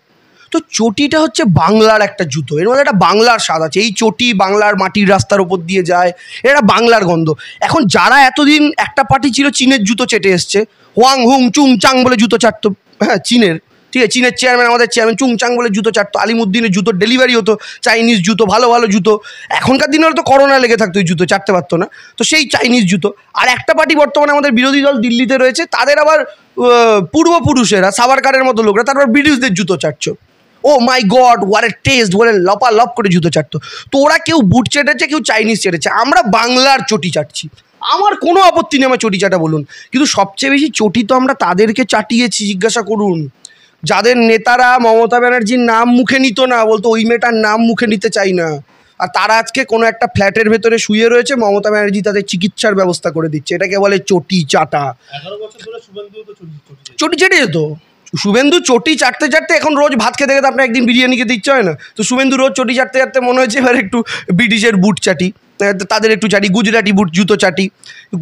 তো চটিটা হচ্ছে বাংলার একটা জুতো, এর মধ্যে একটা বাংলার স্বাদ আছে। এই চটি বাংলার মাটির রাস্তার ওপর দিয়ে যায়, এটা বাংলার গন্ধ। এখন যারা এতদিন একটা পার্টি ছিল চীনের জুতো চেটে এসছে, হোয়াং হুং চুং চাং বলে জুতো চাটতো, হ্যাঁ চীনের, ঠিক আছে, চীনের চেয়ারম্যান, আমাদের চেয়ারম্যান চুং চাং বলে জুতো চাটতো, আলিমুদ্দিনের জুতো ডেলিভারি হতো, চাইনিজ জুতো, ভালো ভালো জুতো। এখনকার দিনে হয়তো করোনা লেগে থাকতো, ওই জুতো চাটতে পারতো না, তো সেই চাইনিজ জুতো। আর একটা পার্টি বর্তমানে আমাদের বিরোধী দল দিল্লিতে রয়েছে, তাদের আবার পূর্বপুরুষেরা, সাভারকারের মতো লোকরা, তারপর ব্রিটিশদের জুতো চাটছো। ও মাই গড, ওয়ারে টেস্ট, বলে লপালপ করে জুতো চাটতো। তো ওরা কেউ বুট চেটেছে, কেউ চাইনিজ চেটেছে, আমরা বাংলার চটি চাটছি। আমার কোনো আপত্তি নেই আমার চটি চাটা বলুন, কিন্তু সবচেয়ে বেশি চটি তো আমরা তাদেরকে চাটিয়েছি, জিজ্ঞাসা করুন, যাদের নেতারা মমতা ব্যানার্জির নাম মুখে নিত না, বলতো ওই মেয়েটার নাম মুখে নিতে চাই না, আর তারা আজকে কোনো একটা ফ্ল্যাটের ভেতরে শুয়ে রয়েছে, মমতা ব্যানার্জি তাদের চিকিৎসার ব্যবস্থা করে দিচ্ছে। এটাকে বলে চটি চাটা। 11 বছর ধরে শুভেন্দু তো চটি চেটে যেত। শুভেন্দু চটি চাটতে চাটতে এখন রোজ ভাত খেতে খেতে আপনার একদিন বিরিয়ানি খেতে ইচ্ছে হয় না? তো শুভেন্দু রোজ চটি চাটতে চাটতে মনে হয়েছে এবার একটু ব্রিটিশের বুট চাটি, তাদের একটু চাটি, গুজরাটি বুট জুতো চাটি।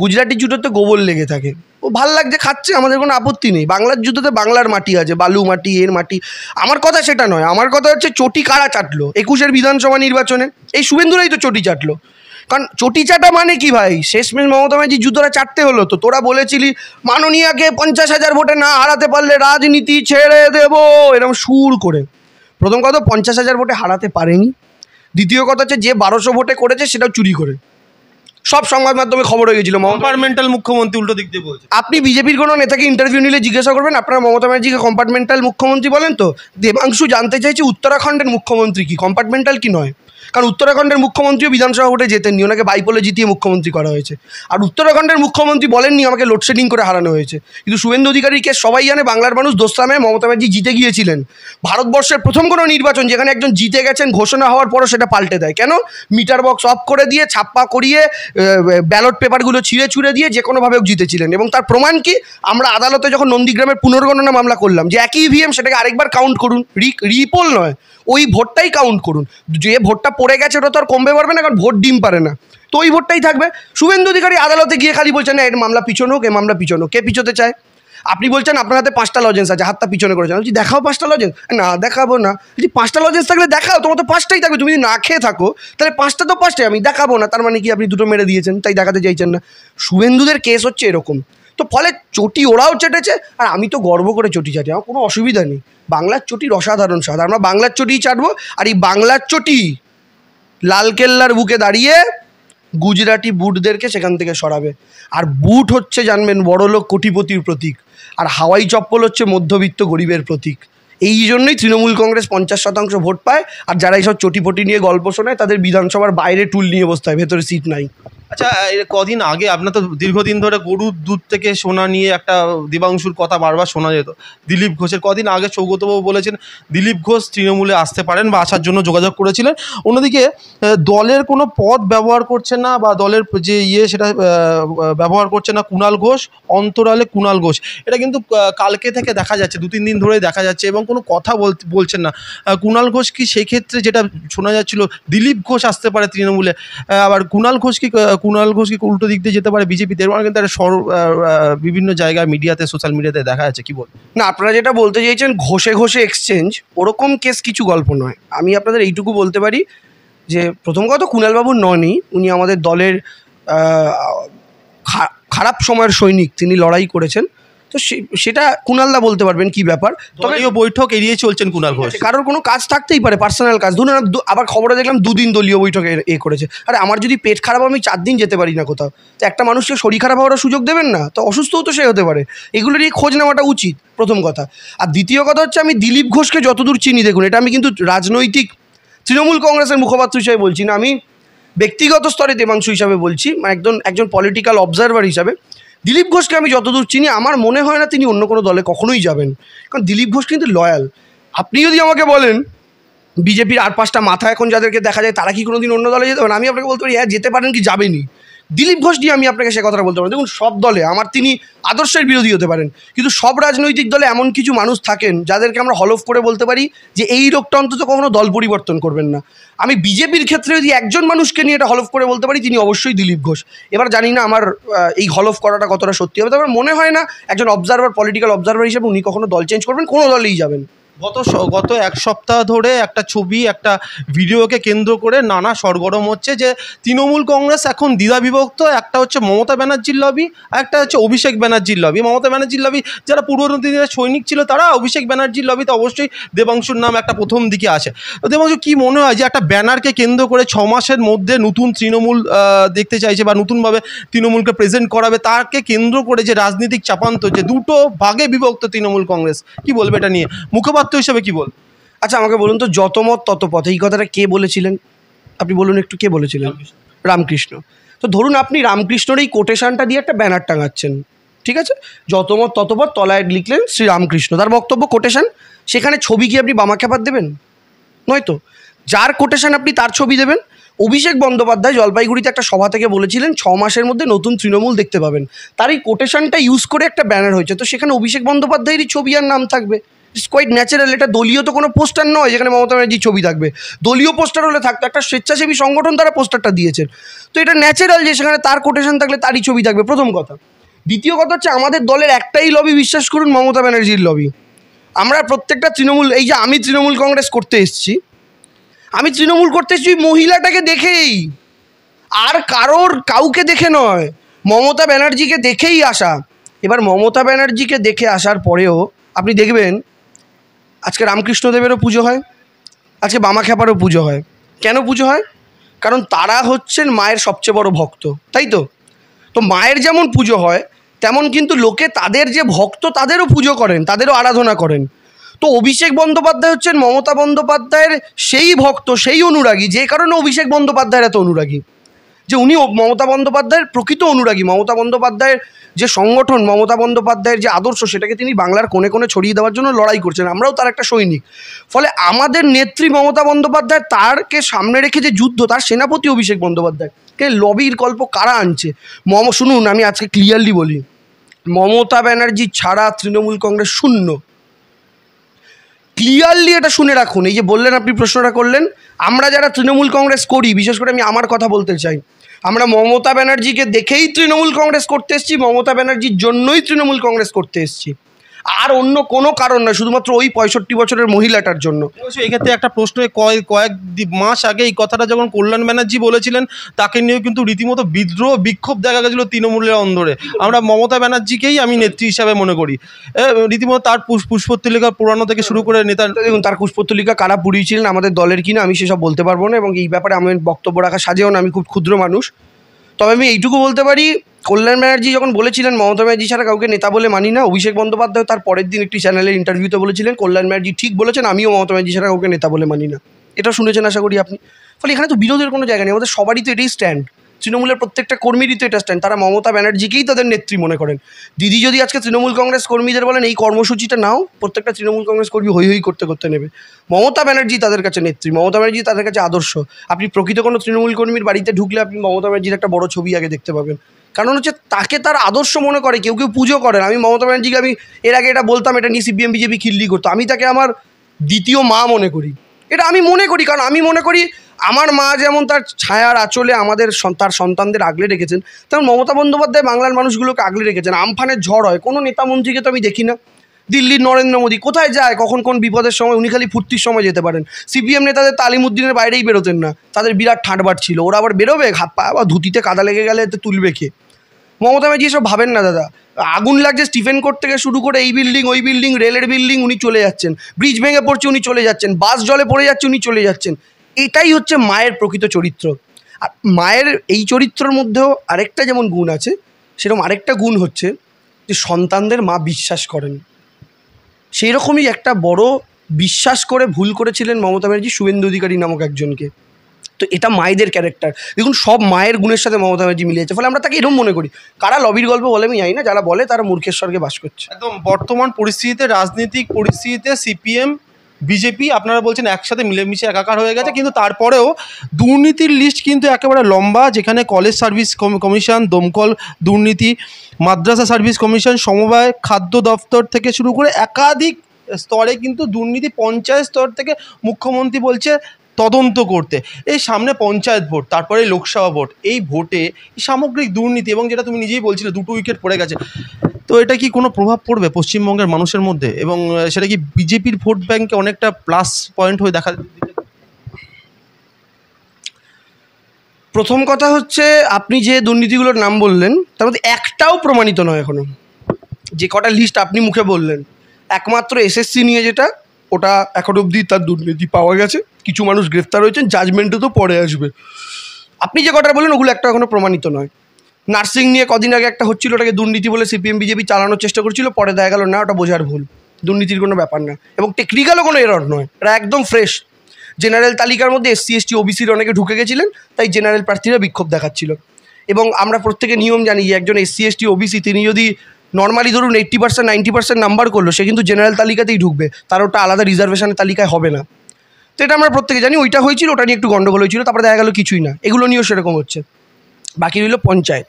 গুজরাটি জুতোতে গোবর লেগে থাকে, ও ভাল লাগছে, খাচ্ছে, আমাদের কোনো আপত্তি নেই। বাংলার জুতোতে বাংলার মাটি আছে, বালু মাটি, এর মাটি। আমার কথা সেটা নয়, আমার কথা হচ্ছে চটি কারা চাটলো 21-এর বিধানসভা নির্বাচনে? এই শুভেন্দুরাই তো চটি চাটলো। কারণ চটি চাটা মানে কি ভাই, শেষমেশ মমতা ব্যানার্জি জুতোটা চাটতে হলো। তো তোরা বলেছিলি মাননীয়াকে 50,000 ভোটে না হারাতে পারলে রাজনীতি ছেড়ে দেবো, এরকম সুর করে। প্রথম কথা, 50,000 ভোটে হারাতে পারেনি। দ্বিতীয় কথা হচ্ছে যে 1200 ভোটে করেছে সেটাও চুরি করে, সব সংবাদ মাধ্যমে খবর হয়ে গেছিল। কম্পার্টমেন্টাল মুখ্যমন্ত্রী উল্টো দিক দিয়ে বলছে। আপনি বিজেপির কোনো নেতাকে ইন্টারভিউ নিলে জিজ্ঞাসা করবেন আপনারা মমতা ব্যানার্জিকে কম্পার্টমেন্টাল মুখ্যমন্ত্রী বলেন তো? দেবাংশু জানতে চাইছে উত্তরাখণ্ডের মুখ্যমন্ত্রী কি কম্পার্টমেন্টাল কি নয়? কারণ উত্তরাখণ্ডের মুখ্যমন্ত্রীও বিধানসভা ভোটে জেতেননি, ওনাকে বাইপোলে জিতিয়ে মুখ্যমন্ত্রী করা হয়েছে। আর উত্তরাখণ্ডের মুখ্যমন্ত্রী বলেননি আমাকে লোডশেডিং করে হারানো হয়েছে। কিন্তু শুভেন্দু অধিকারীর কেস সবাই জানে, বাংলার মানুষ দোস্তামে মমতা ব্যানার্জি জিতে গিয়েছিলেন। ভারতবর্ষের প্রথম কোনো নির্বাচন যেখানে একজন জিতে গেছেন ঘোষণা হওয়ার পরও সেটা পাল্টে দেয় কেন? মিটার বক্স অফ করে দিয়ে, ছাপ্পা করিয়ে, ব্যালট পেপারগুলো ছিঁড়ে ছুঁড়ে দিয়ে যে কোনোভাবে জিতেছিলেন। এবং তার প্রমাণ কি? আমরা আদালতে যখন নন্দীগ্রামের পুনর্গণনা মামলা করলাম যে একই ইভিএম, সেটাকে আরেকবার কাউন্ট করুন, রিপোল নয়, ওই ভোটটাই কাউন্ট করুন। যে ভোটটা পড়ে গেছে ওটা তো আর কমবে পারবে না, কারণ ভোট ডিম পারে না, তো ওই ভোটটাই থাকবে। শুভেন্দু অধিকারী আদালতে গিয়ে খালি বলছেন না এর মামলা পিছনে হোক, এ মামলা পিছনে হোক। কে পিছোতে চায়? আপনি বলছেন আপনার হাতে 5টা লজেন্স আছে, হাতটা পিছনে করেছেন। বলছি দেখাও 5টা লজেন্স। না দেখাবো না। যদি 5টা লজেন্স থাকলে দেখাও, তোমার তো 5টাই থাকবে। তুমি যদি না খেয়ে থাকো তাহলে 5টা তো 5টাই, আমি দেখাবো না। তার মানে কি আপনি দুটো মেরে দিয়েছেন, তাই দেখাতে চাইছেন না? শুভেন্দুদের কেস হচ্ছে এরকম। তো ফলে চটি ওরাও চেটেছে, আর আমি তো গর্ব করে চটি চাটি, আমার কোনো অসুবিধা নেই। বাংলার চটির অসাধারণ স্বাদ, আমরা বাংলার চটিই চাটবো। আর এই বাংলার চটি লালকেল্লার বুকে দাঁড়িয়ে গুজরাটি বুটদেরকে সেখান থেকে সরাবে। আর বুট হচ্ছে জানবেন বড়লোক কোটিপতির প্রতীক, আর হাওয়াই চপ্পল হচ্ছে মধ্যবিত্ত গরিবের প্রতীক। এই জন্যই তৃণমূল কংগ্রেস 50% ভোট পায়, আর যারা এইসব চটিপটি নিয়ে গল্প শোনায় তাদের বিধানসভার বাইরে টুল নিয়ে বসতে হয়, ভেতরে সিট নাই। আচ্ছা, কদিন আগে আপনার তো দীর্ঘদিন ধরে গরুর দুধ থেকে সোনা নিয়ে একটা দেবাংশুর কথা বারবার শোনা যেত, দিলীপ ঘোষের। কদিন আগে সৌগতবাবু বলেছেন দিলীপ ঘোষ তৃণমূলে আসতে পারেন বা আসার জন্য যোগাযোগ করেছিলেন। অন্যদিকে দলের কোনো পদ ব্যবহার করছেন না বা দলের যে সেটা ব্যবহার করছে না কুণাল ঘোষ, অন্তরালে কুণাল ঘোষ। এটা কিন্তু কালকে থেকে দেখা যাচ্ছে, 2-3 দিন ধরেই দেখা যাচ্ছে, এবং কোনো কথা বলছেন না। কুণাল ঘোষ কি সেই ক্ষেত্রে, যেটা শোনা যাচ্ছিল দিলীপ ঘোষ আসতে পারে তৃণমূলে, আবার কুণাল ঘোষ কি উল্টো দিক দিয়ে যেতে পারে বিজেপিতে, এর মানে কিন্তু একটা বিভিন্ন জায়গায় মিডিয়াতে, সোশ্যাল মিডিয়াতে দেখা যাচ্ছে। কি বল না, আপনারা যেটা বলতে চাইছেন ঘষে ঘষে এক্সচেঞ্জ, ওরকম কেস কিছু গল্প নয়। আমি আপনাদের এইটুকু বলতে পারি যে প্রথম কথা কুণালবাবু ননই, উনি আমাদের দলের খারাপ সময়ের সৈনিক, তিনি লড়াই করেছেন। তো সেটা কুণালদা বলতে পারবেন কি ব্যাপার। তবে বৈঠক এড়িয়ে চলছেন কুণাল ঘোষ, কারোর কোনো কাজ থাকতেই পারে, পার্সোনাল কাজ। ধরুন আবার খবরে দেখলাম 2 দিন দলীয় বৈঠকে করেছে। আরে আমার যদি পেট খারাপ, আমি 4 দিন যেতে পারি না কোথাও, তো একটা মানুষকে শরীর খারাপ হওয়ার সুযোগ দেবেন না? তো অসুস্থও তো সে হতে পারে, এগুলো নিয়ে খোঁজ নেওয়াটা উচিত, প্রথম কথা। আর দ্বিতীয় কথা হচ্ছে আমি দিলীপ ঘোষকে যতদূর চিনি, দেখুন এটা আমি কিন্তু রাজনৈতিক তৃণমূল কংগ্রেসের মুখপাত্র হিসেবে বলছি না, আমি ব্যক্তিগত স্তরে দেবাংশু হিসাবে বলছি, মানে একজন পলিটিক্যাল অবজারভার হিসাবে দিলীপ ঘোষকে আমি যতদূর চিনি আমার মনে হয় না তিনি অন্য কোনো দলে কখনোই যাবেন, কারণ দিলীপ ঘোষ কিন্তু লয়াল। আপনি যদি আমাকে বলেন বিজেপির আর 5টা মাথা এখন যাদেরকে দেখা যায় তারা কি কোনোদিন অন্য দলে যেতে পারেন, আমি আপনাকে বলতে পারি হ্যাঁ যেতে পারেন কি যাবেনি। দিলীপ ঘোষ দিয়ে আমি আপনাকে সে কথাটা বলতে পারি। দেখুন, সব দলে তিনি আদর্শের বিরোধী হতে পারেন, কিন্তু সব রাজনৈতিক দলে এমন কিছু মানুষ থাকেন যাদেরকে আমরা হলফ করে বলতে পারি যে এই লোকটা অন্তত কখনো দল পরিবর্তন করবেন না। আমি বিজেপির ক্ষেত্রে যদি একজন মানুষকে নিয়ে এটা হলফ করে বলতে পারি তিনি অবশ্যই দিলীপ ঘোষ। এবার জানি না আমার এই হলফ করাটা কতটা সত্যি হবে, তবে মনে হয় না একজন পলিটিক্যাল অবজারভার হিসেবে উনি কখনো দল চেঞ্জ করবেন, কোনো দলেই যাবেন। গত এক সপ্তাহ ধরে একটা ছবি, একটা ভিডিওকে কেন্দ্র করে নানা সরগরম হচ্ছে যে তৃণমূল কংগ্রেস এখন দ্বিধা বিভক্ত। একটা হচ্ছে মমতা ব্যানার্জির লবি, একটা হচ্ছে অভিষেক ব্যানার্জির লবি। মমতা ব্যানার্জির লবি যারা পুরনো দিনের সৈনিক ছিল তারা, অভিষেক ব্যানার্জির লবিতে অবশ্যই দেবাংশুর নাম একটা প্রথম দিকে আসে। তো দেবাংশু, কী মনে হয় যে একটা ব্যানারকে কেন্দ্র করে 6 মাসের মধ্যে নতুন তৃণমূল দেখতে চাইছে বা নতুনভাবে তৃণমূলকে প্রেজেন্ট করাবে, তাকে কেন্দ্র করে যে রাজনীতিক চাপান্ত, যে দুটো ভাগে বিভক্ত তৃণমূল কংগ্রেস, কি বলবে এটা নিয়ে মুখপাত্র হিসেবে কি বল? আচ্ছা, আমাকে বলুন তো, যত মত তত পথ, এই কথাটা কে বলেছিলেন? আপনি বলুন একটু, কে বলেছিলেন? রামকৃষ্ণ। তো ধরুন আপনি রামকৃষ্ণর এই কোটেশনটা দিয়ে একটা ব্যানার টাঙাচ্ছেন, ঠিক আছে? যত মত তত পথ, তলায় লিখলেন শ্রী রামকৃষ্ণ, তার বক্তব্য কোটেশন। সেখানে ছবি কি আপনি বামাখ্যাপার দেবেন? নয়তো। যার কোটেশন আপনি তার ছবি দেবেন। অভিষেক বন্দ্যোপাধ্যায় জলপাইগুড়িতে একটা সভা থেকে বলেছিলেন 6 মাসের মধ্যে নতুন তৃণমূল দেখতে পাবেন। তার এই কোটেশনটা ইউজ করে একটা ব্যানার হয়েছে, তো সেখানে অভিষেক বন্দ্যোপাধ্যায়েরই ছবি আর নাম থাকবে। It's quite natural. এটা দলীয় তো কোনো পোস্টার নয় যেখানে মমতা ব্যানার্জির ছবি থাকবে। দলীয় পোস্টার হলে থাকতো, একটা স্বেচ্ছাসেবী সংগঠন তারা পোস্টারটা দিয়েছেন, তো এটা ন্যাচারাল যে সেখানে তার কোটেশন থাকলে তারই ছবি থাকবে, প্রথম কথা। দ্বিতীয় কথা হচ্ছে, আমাদের দলের একটাই লবি, বিশ্বাস করুন, মমতা ব্যানার্জির লবি। আমরা প্রত্যেকটা তৃণমূল, এই যে আমি তৃণমূল কংগ্রেস করতে এসেছি, আমি তৃণমূল করতে এসেছি মহিলাটাকে দেখেই, আর কাউকে দেখে নয়, মমতা ব্যানার্জিকে দেখেই আসা। এবার মমতা ব্যানার্জিকে দেখে আসার পরেও আপনি দেখবেন আজকে রামকৃষ্ণদেবেরও পুজো হয়, আজকে বামাখ্যাপারও পুজো হয়। কেন পুজো হয়? কারণ তারা হচ্ছেন মায়ের সবচেয়ে বড় ভক্ত, তাই তো? তো মায়ের যেমন পুজো হয় তেমন কিন্তু লোকে তাদের যে ভক্ত তাদেরও পুজো করেন, তাদেরও আরাধনা করেন। তো অভিষেক বন্দ্যোপাধ্যায় হচ্ছেন মমতা বন্দ্যোপাধ্যায়ের সেই ভক্ত, সেই অনুরাগী, যে কারণে অভিষেক বন্দ্যোপাধ্যায়ের এত অনুরাগী, যে উনি মমতা বন্দ্যোপাধ্যায়ের প্রকৃত অনুরাগী। মমতা বন্দ্যোপাধ্যায়ের যে সংগঠন, মমতা বন্দ্যোপাধ্যায়ের যে আদর্শ, সেটাকে তিনি বাংলার কোণে কোণে ছড়িয়ে দেওয়ার জন্য লড়াই করছেন। আমরাও তার একটা সৈনিক। ফলে আমাদের নেত্রী মমতা বন্দ্যোপাধ্যায়, তারকে সামনে রেখে যে যুদ্ধ, তার সেনাপতি অভিষেক বন্দ্যোপাধ্যায়। কে লবির গল্প কারা আনছে? শুনুন, আমি আজকে ক্লিয়ারলি বলি, মমতা ব্যানার্জি ছাড়া তৃণমূল কংগ্রেস শূন্য। ক্লিয়ারলি এটা শুনে রাখুন। এই যে বললেন, আপনি প্রশ্নটা করলেন, আমরা যারা তৃণমূল কংগ্রেস করি, বিশেষ করে আমি আমার কথা বলতে চাই, আমরা মমতা ব্যানার্জিকে দেখেই তৃণমূল কংগ্রেস করতে এসেছি, মমতা ব্যানার্জির জন্যই তৃণমূল কংগ্রেস করতে এসেছি, আর অন্য কোনো কারণ নয়, শুধুমাত্র ওই 65 বছরের মহিলাটার জন্য। এক্ষেত্রে একটা প্রশ্ন, কয়েক মাস আগে এই কথাটা যখন কল্যাণ ব্যানার্জি বলেছিলেন, তাকে নিয়েও কিন্তু রীতিমতো বিদ্রোহ, বিক্ষোভ দেখা গেছিল তৃণমূলের অন্দরে। আমরা মমতা ব্যানার্জিকেই আমি নেত্রী হিসাবে মনে করি। রীতিমতো তার পুষ্পতলিকা পুরানো থেকে শুরু করে নেতা, দেখুন তার পুষ্পতলিকা কারা পুড়িয়েছিলেন, আমাদের দলের কিনা, আমি সেসব বলতে পারবো না, এবং এই ব্যাপারে আমি বক্তব্য রাখা সাজেও না, আমি খুব ক্ষুদ্র মানুষ। তবে আমি এইটুকু বলতে পারি, কল্যাণ ব্যানার্জি যখন বলেছিলেন মমতা ব্যানার্জি ছাড়া কাউকে নেতা বলে মানি না, অভিষেক বন্দ্যোপাধ্যায় তার পরের দিন একটি চ্যানেলের ইন্টারভিউতে বলেছিলেন কল্যাণ ব্যানার্জি ঠিক বলেছেন, আমিও মমতা ব্যানার্জি ছাড়া কাউকে নেতা বলে মানি না। এটা শুনেছেন আশা করি আপনি। ফলে এখানে তো বিরোধের কোনো জায়গা নেই, আমাদের সবারই তো এটাই স্ট্যান্ড, তৃণমূলের প্রত্যেকটা কর্মীরই তো এটা স্ট্যান্ড, তারা মমতা ব্যানার্জিকেই তাদের নেত্রী মনে করেন। দিদি যদি আজকে তৃণমূল কংগ্রেস কর্মীদের বলেন এই কর্মসূচিটা নাও, প্রত্যেকটা তৃণমূল কংগ্রেস কর্মী হই হই করতে করতে নেবে। মমতা ব্যানার্জি তাদের কাছে নেত্রী, মমতা ব্যানার্জি তাদের কাছে আদর্শ। আপনি প্রকৃত কোনো তৃণমূল কর্মীর বাড়িতে ঢুকলে আপনি মমতা ব্যানার্জির একটা বড় ছবি আগে দেখতে পাবেন, কারণ হচ্ছে তাকে তার আদর্শ মনে করে, কেউ কেউ পুজো করেন। আমি মমতা ব্যানার্জিকে, আমি এর আগে এটা বলতাম, এটা নিয়ে সিপিএম বিজেপি খিল্লি করতো, আমি তাকে আমার দ্বিতীয় মা মনে করি। এটা আমি মনে করি, কারণ আমি মনে করি আমার মা যেমন তার ছায়ার আঁচলে আমাদের তার সন্তানদের আগলে রেখেছেন, তেমন মমতা বন্দ্যোপাধ্যায় বাংলার মানুষগুলোকে আগলে রেখেছেন। আমফানের ঝড় হয়, কোনো নেতা মন্ত্রীকে তো আমি দেখি না। দিল্লির নরেন্দ্র মোদী কোথায় যায়, কখন কোন বিপদের সময়, উনি খালি ফুর্তির সময় যেতে পারেন। সিপিএম নেতাদের তালিমুদ্দিনের বাইরেই বেরোতেন না, তাদের বিরাট ঠাঁটবাট ছিল, ওরা আবার বেরোবে, হাত পা আবার ধুতিতে কাদা লেগে গেলে এতে তুলবে কে? মমতা ব্যানার্জি এসব ভাবেন না দাদা। আগুন লাগছে স্টিফেন কোর্ট থেকে শুরু করে এই বিল্ডিং ওই বিল্ডিং, রেলের বিল্ডিং, উনি চলে যাচ্ছেন। ব্রিজ ভেঙে পড়ছে, উনি চলে যাচ্ছেন। বাস জলে পড়ে যাচ্ছে, উনি চলে যাচ্ছেন। এটাই হচ্ছে মায়ের প্রকৃত চরিত্র। আর মায়ের এই চরিত্রের মধ্যেও আরেকটা যেমন গুণ আছে, সেরকম আরেকটা গুণ হচ্ছে যে সন্তানদের মা বিশ্বাস করেন। সেই রকমই একটা বড় বিশ্বাস করে ভুল করেছিলেন মমতা ব্যানার্জি শুভেন্দু অধিকারী নামক একজনকে। তো এটা মায়েদের ক্যারেক্টার। দেখুন সব মায়ের গুণের সাথে মমতা ব্যানার্জি মিলিয়েছে, ফলে আমরা তাকে এরকম মনে করি। কারা লবির গল্প বলে আমি জানি না, যারা বলে তারা মূর্খের স্বর্গে বাস করছে। একদম বর্তমান পরিস্থিতিতে, রাজনৈতিক পরিস্থিতিতে সিপিএম বিজেপি আপনারা বলছেন একসাথে মিলেমিশে একাকার হয়ে গেছে, কিন্তু তারপরেও দুর্নীতির লিস্ট কিন্তু একেবারে লম্বা, যেখানে কলেজ সার্ভিস কমিশন, দমকল দুর্নীতি, মাদ্রাসা সার্ভিস কমিশন, সমবায় খাদ্য দপ্তর থেকে শুরু করে একাধিক স্তরে কিন্তু দুর্নীতি, পঞ্চায়েত স্তর থেকে মুখ্যমন্ত্রী বলছে তদন্ত করতে। এই সামনে পঞ্চায়েত ভোট, তারপরে লোকসভা ভোট, এই ভোটে সামগ্রিক দুর্নীতি এবং যেটা তুমি নিজেই বলছিলে 2টো উইকেট পড়ে গেছে, তো এটা কি কোনো প্রভাব পড়বে পশ্চিমবঙ্গের মানুষের মধ্যে, এবং সেটা কি বিজেপির ভোট ব্যাংকে অনেকটা প্লাস পয়েন্ট হয়ে দেখা? প্রথম কথা হচ্ছে, আপনি যে দুর্নীতিগুলোর নাম বললেন তার মধ্যে একটাও প্রমাণিত নয় এখনো। যে কটা লিস্ট আপনি মুখে বললেন, একমাত্র এসএসসি নিয়ে যেটা, ওটা এখন অবধি তার দুর্নীতি পাওয়া গেছে, কিছু মানুষ গ্রেফতার হয়েছেন, জাজমেন্টও তো পরে আসবে। আপনি যে কটা বললেন ওগুলো একটা এখনো প্রমাণিত নয়। নার্সিং নিয়ে কদিন আগে একটা হচ্ছিল, ওটাকে দুর্নীতি বলে সিপিএম বিজেপি চালানোর চেষ্টা করছিল, পরে দেখা গেল না, ওটা বোঝার ভুল, দুর্নীতির কোনো ব্যাপার না, এবং টেকনিক্যালও কোনো এরর নয়, এটা একদম ফ্রেশ। জেনারেল তালিকার মধ্যে এসসি এসটি ওবিসির অনেকে ঢুকে গেছিলেন, তাই জেনারেল প্রার্থীরা বিক্ষোভ দেখাচ্ছিল। এবং আমরা প্রত্যেকে নিয়ম জানি যে একজন এসসি এসটি ওবিসি তিনি যদি নর্মালি ধরুন 80% 90% নাম্বার করলো, সে কিন্তু জেনারেল তালিকাতেই ঢুকবে, তার ওটা আলাদা রিজার্ভেশনের তালিকায় হবে না। তো এটা আমরা প্রত্যেকে জানি, ওইটা হয়েছিল, ওটা নিয়ে একটু গন্ডগোল হয়েছিল, তারপরে দেখা গেল কিছুই না। এগুলো নিয়েও সেরকম হচ্ছে। বাকি রইল পঞ্চায়েত।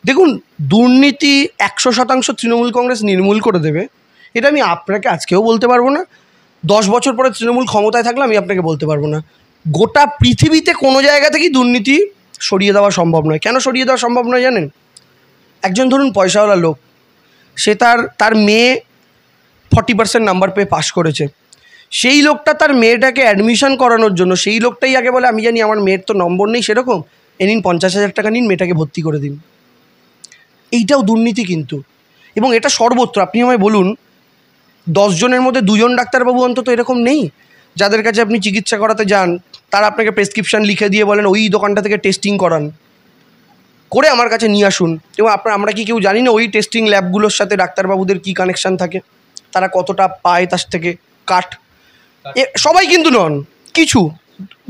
দেখুন, দুর্নীতি 100% তৃণমূল কংগ্রেস নির্মূল করে দেবে, এটা আমি আপনাকে আজকেও বলতে পারবো না। 10 বছর পরে তৃণমূল ক্ষমতায় থাকলে আমি আপনাকে বলতে পারবো না। গোটা পৃথিবীতে কোনো জায়গা থেকেই দুর্নীতি সরিয়ে দেওয়া সম্ভব নয়। কেন সরিয়ে দেওয়া সম্ভব নয় জানেন? একজন ধরুন পয়সাওয়ালা লোক, সে তার মেয়ে 40% নাম্বার পেয়ে পাশ করেছে, সেই লোকটা তার মেয়েটাকে অ্যাডমিশন করানোর জন্য সেই লোকটাই আগে বলে, আমি জানি আমার মেয়ের তো নম্বর নেই সেরকম, নিন 50,000 টাকা নিন, মেয়েটাকে ভর্তি করে দিন। এইটাও দুর্নীতি কিন্তু, এবং এটা সর্বত্র। আপনি আমায় বলুন, 10 জনের মধ্যে 2 জন ডাক্তারবাবু অন্তত এরকম নেই যাদের কাছে আপনি চিকিৎসা করাতে যান, তারা আপনাকে প্রেসক্রিপশান লিখে দিয়ে বলেন ওই দোকানটা থেকে টেস্টিং করান, করে আমার কাছে নিয়ে আসুন। এবং আমরা কি কেউ জানি না ওই টেস্টিং ল্যাবগুলোর সাথে ডাক্তারবাবুদের কী কানেকশান থাকে, তারা কতটা পায় তার থেকে কাট? সবাই কিন্তু নন, কিছু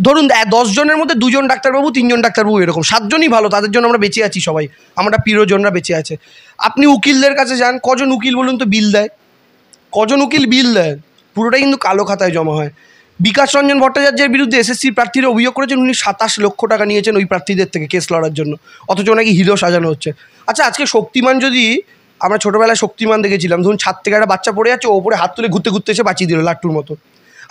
ধরুন 10 জনের মধ্যে 2 জন ডাক্তারবাবু, 3 জন ডাক্তারবাবু, এরকম 7 জনই ভালো, তাদের জন্য আমরা বেঁচে আছি, সবাই আমরা প্রিয়জনরা বেঁচে আছে। আপনি উকিলদের কাছে যান, কজন উকিল বলুন তো বিল দেয়? কজন উকিল বিল দেয়? পুরোটাই কিন্তু কালো খাতায় জমা হয়। বিকাশ রঞ্জন ভট্টাচার্যের বিরুদ্ধে এসএসসির প্রার্থীরা অভিযোগ করেছেন উনি 27 লক্ষ টাকা নিয়েছেন ওই প্রার্থীদের থেকে কেস লড়ার জন্য, অথচ নাকি হিরো সাজানো হচ্ছে। আচ্ছা, আজকে শক্তিমান, যদি আমরা ছোটোবেলায় শক্তিমান দেখেছিলাম, ধরুন ছাদ থেকে একটা বাচ্চা পড়ে যাচ্ছে, ও ওপরে হাত তুলে ঘুরতে ঘুরতে এসে বাঁচিয়ে দিল লাট্টুর মতো।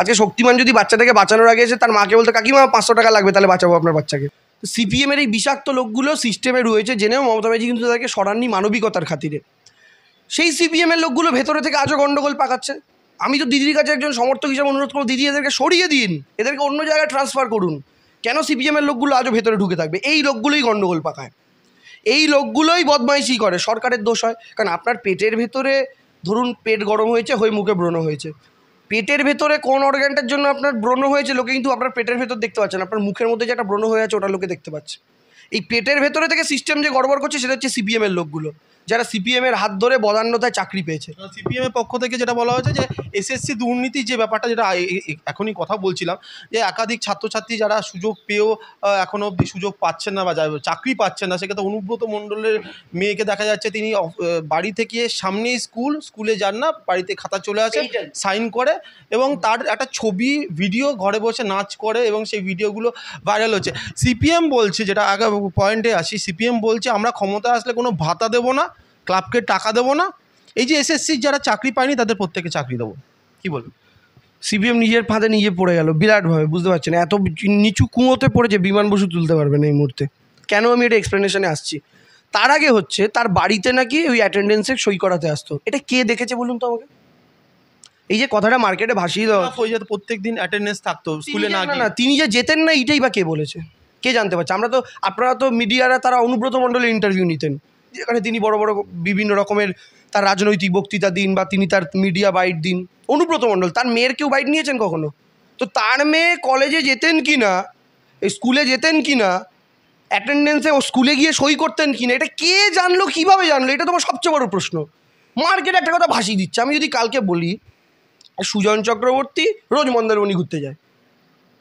আজকে শক্তিমান যদি বাচ্চাটাকে বাঁচানোর আগে এসে তার মাকে বলতে, কাকিমা 500 টাকা লাগবে, তাহলে বাঁচাবো আপনার বাচ্চাকে। সিপিএমের এই বিষাক্ত লোকগুলো সিস্টেমে রয়েছে জেনেও মমতা ব্যানার্জি কিন্তু তাদেরকে সরাননি মানবিকতার খাতিরে। সেই সিপিএমের লোকগুলো ভেতরে থেকে আজও গন্ডগোল পাকাচ্ছে। আমি তো দিদির কাছে একজন সমর্থক হিসাবে অনুরোধ করবো, দিদি এদেরকে সরিয়ে দিন, এদেরকে অন্য জায়গায় ট্রান্সফার করুন। কেন সিপিএমের লোকগুলো আজও ভেতরে ঢুকে থাকবে? এই লোকগুলোই গন্ডগোল পাকায়, এই লোকগুলোই বদমাইশি করে। সরকারের দোষ হয়, কারণ আপনার পেটের ভেতরে ধরুন পেট গরম হয়েছে, হয়ে মুখে ব্রণ হয়েছে। পেটের ভেতরে কোন অর্গানটার জন্য আপনার ব্রণ হয়েছে লোকে কিন্তু আপনার পেটের ভেতর দেখতে পাচ্ছে না, আপনার মুখের মধ্যে যে একটা ব্রণ হয়ে আছে ওটা লোকে দেখতে পাচ্ছে। এই পেটের ভেতরে থেকে সিস্টেম যে গড়বড় করছে সেটা হচ্ছে সিপিএমের লোকগুলো, যারা সিপিএমের হাত ধরে বদান্যতায় চাকরি পেয়েছে। সিপিএমের পক্ষ থেকে যেটা বলা হয়েছে যে এসএসসি দুর্নীতি যে ব্যাপারটা, যেটা এখনই কথা বলছিলাম, যে একাধিক ছাত্রছাত্রী যারা সুযোগ পেয়েও এখনও অবধি সুযোগ পাচ্ছেন না বা চাকরি পাচ্ছেন না, সেক্ষেত্রে অনুব্রত মণ্ডলের মেয়েকে দেখা যাচ্ছে তিনি বাড়ি থেকে সামনেই স্কুলে যান না, বাড়িতে খাতা চলে আসে, সাইন করে, এবং তার একটা ছবি ভিডিও ঘরে বসে নাচ করে, এবং সেই ভিডিওগুলো ভাইরাল হচ্ছে। সিপিএম বলছে, যেটা আগে পয়েন্টে আসি, সিপিএম বলছে আমরা ক্ষমতা আসলে কোনো ভাতা দেবো না, ক্লাবকে টাকা দেবো না, এই যে এসএসসির যারা চাকরি পায়নি তাদের প্রত্যেকে চাকরি দেবো। কী বলবো? সিপিএম নিজের ফাঁদে নিজে পড়ে গেল বিরাটভাবে, বুঝতে পারছেন? এত নিচু কুঁয়োতে পড়েছে, বিমান বসু তুলতে পারবে না এই মুহূর্তে। কেন আমি এটা এক্সপ্লেনেশনে আসছি, তার আগে হচ্ছে তার বাড়িতে নাকি ওই অ্যাটেন্ডেন্সে সই করাতে আসতো। এটা কে দেখেছে বলুন তো আমাকে? এই যে কথাটা মার্কেটে ভাসিয়ে দেওয়া, প্রত্যেক দিন অ্যাটেন্ডেন্স থাকতো স্কুলে, না তিনি যে যেতেন না, এইটাই বা কে বলেছে? কে জানতে পারছে? আপনারা তো মিডিয়ারা তারা অনুব্রত মণ্ডলের ইন্টারভিউ নিতেন, যেখানে তিনি বড় বড় বিভিন্ন রকমের তার রাজনৈতিক বক্তৃতা দিন বা তিনি তার মিডিয়া বাইট দিন। অনুব্রত মণ্ডল তার মেয়ের কেউ বাইট নিয়েছেন কখনো? তো তার মেয়ে কলেজে যেতেন কি না, স্কুলে যেতেন কি না, অ্যাটেন্ডেন্সে ও স্কুলে গিয়ে সই করতেন কি না, এটা কে জানলো, কীভাবে জানলো? এটা তোমার সবচেয়ে বড় প্রশ্ন। মার্কেট একটা কথা ভাসিয়ে দিচ্ছে। আমি যদি কালকে বলি সুজন চক্রবর্তী রোজ মন্দারমণি ঘুরতে যায়,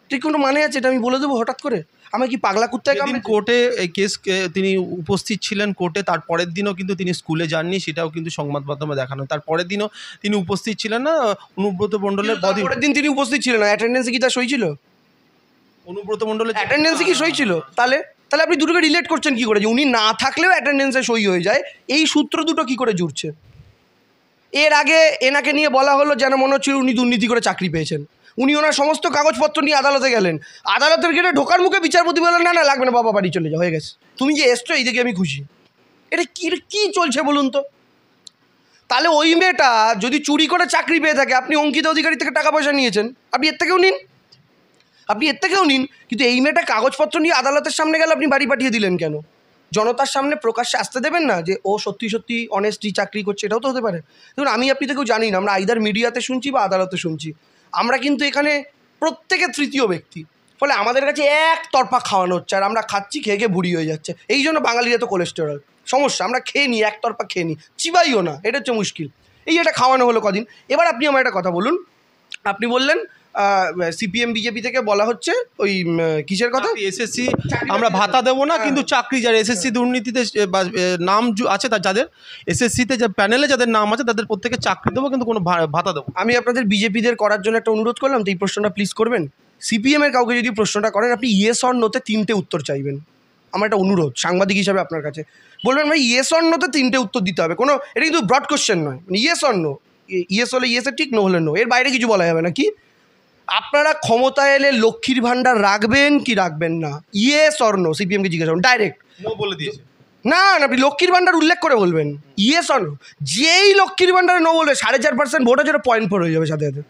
ঠিক কোনো মানে আছে এটা আমি বলে দেবো হঠাৎ করে? আমার কি পাগলা কুত্তায় যেদিন কামড়েছে? কোর্টে এই কেস তিনি উপস্থিত ছিলেন কোর্টে, তার পরের দিনও কিন্তু তিনি স্কুলে যাননি, সেটাও কিন্তু সংবাদ মাধ্যমে দেখানো। তার পরের দিনও তিনি উপস্থিত ছিলেন না। অনুব্রত মণ্ডলের বডি, পরের দিন তিনি উপস্থিত ছিলেন না, অ্যাটেন্ডেন্সে কি তার সই ছিল? অনুব্রত মণ্ডলের অ্যাটেন্ডেন্সে কি সই ছিল? তাহলে তাহলে আপনি দুটোকে রিলেট করছেন কি করে, যে উনি না থাকলেও অ্যাটেন্ডেন্সে সই হয়ে যায়? এই সূত্র দুটো কি করে জুড়ছে? এর আগে এনাকে নিয়ে বলা হলো যেন মনে হচ্ছিল উনি দুর্নীতি করে চাকরি পেয়েছেন। উনি ওনার সমস্ত কাগজপত্র নিয়ে আদালতে গেলেন, আদালতের গেটে ঢোকার মুখে বিচারপতি বললেন না না লাগবে না বাবা, বাড়ি চলে যাও, হয়ে গেছে, তুমি যে এসছো এই দেখে আমি খুশি। এটা কি চলছে বলুন তো? তাহলে ওই মেয়েটা যদি চুরি করে চাকরি পেয়ে থাকে, আপনি অঙ্কিতা অধিকারী থেকে টাকা পয়সা নিয়েছেন, আপনি এর থেকেও নিন, কিন্তু এই মেয়েটা কাগজপত্র নিয়ে আদালতের সামনে গেলে আপনি বাড়ি পাঠিয়ে দিলেন কেন? জনতার সামনে প্রকাশ্যে আসতে দেবেন না যে ও সত্যি সত্যি অনেস্টলি চাকরি করছে? এটাও তো হতে পারে। দেখুন, আমি আপনি তো কেউ জানি না, আমরা আইদার মিডিয়াতে শুনছি বা আদালতে শুনছি, আমরা কিন্তু এখানে প্রত্যেকে তৃতীয় ব্যক্তি, ফলে আমাদের কাছে একতরফা খাওয়ানো হচ্ছে, আর আমরা খাচ্ছি, খেয়ে খেয়ে বুড়ি হয়ে যাচ্ছে। এই জন্য বাঙালিরা তো কোলেস্টেরল সমস্যা, আমরা খেয়ে নিই, একতরফা খেয়ে নিই, চিবাইও না, এটা হচ্ছে মুশকিল। এই এটা খাওয়ানো হলো কদিন। এবার আপনি আমার একটা কথা বলুন, আপনি বললেন সিপিএম বিজেপি থেকে বলা হচ্ছে ওই কিসের কথা, এসএসসি আমরা ভাতা দেবো না, কিন্তু চাকরি যারা এসএসসি দুর্নীতিতে নাম আছে, তার যাদের এসএসসিতে যে প্যানেলে যাদের নাম আছে তাদের প্রত্যেকে চাকরি দেবো, কিন্তু কোনো ভাতা দেবো। আমি আপনাদের বিজেপিদের করার জন্য একটা অনুরোধ করলাম, তো এই প্রশ্নটা প্লিজ করবেন। সিপিএমের কাউকে যদি প্রশ্নটা করেন, আপনি ইয়েস অর নোতে 3টে উত্তর চাইবেন। আমার একটা অনুরোধ সাংবাদিক হিসাবে আপনার কাছে, বলবেন ভাই ইয়েস অর নোতে 3টে উত্তর দিতে হবে, কোনো এটা কিন্তু ব্রড কোশ্চেন নয়, মানে ইয়েস অর নো, ইয়েস হলে ইয়েসে ঠিক, নো হলে নো, এর বাইরে কিছু বলা যাবে না। কি আপনারা ক্ষমতায় এলে লক্ষ্মীর ভাণ্ডার রাখবেন কি রাখবেন না? ইয়েস অর নো, সিপিএমকে জিজ্ঞাসা করুন, ডাইরেক্ট নো বলে দিয়েছে। না না, আপনি লক্ষ্মীর ভাণ্ডার উল্লেখ করে বলবেন ইয়েস অর নো। যেই লক্ষ্মীর ভাণ্ডারে নো বলবে 4.5% ভোট আছে, 0.4 হয়ে যাবে সাথে সাথে।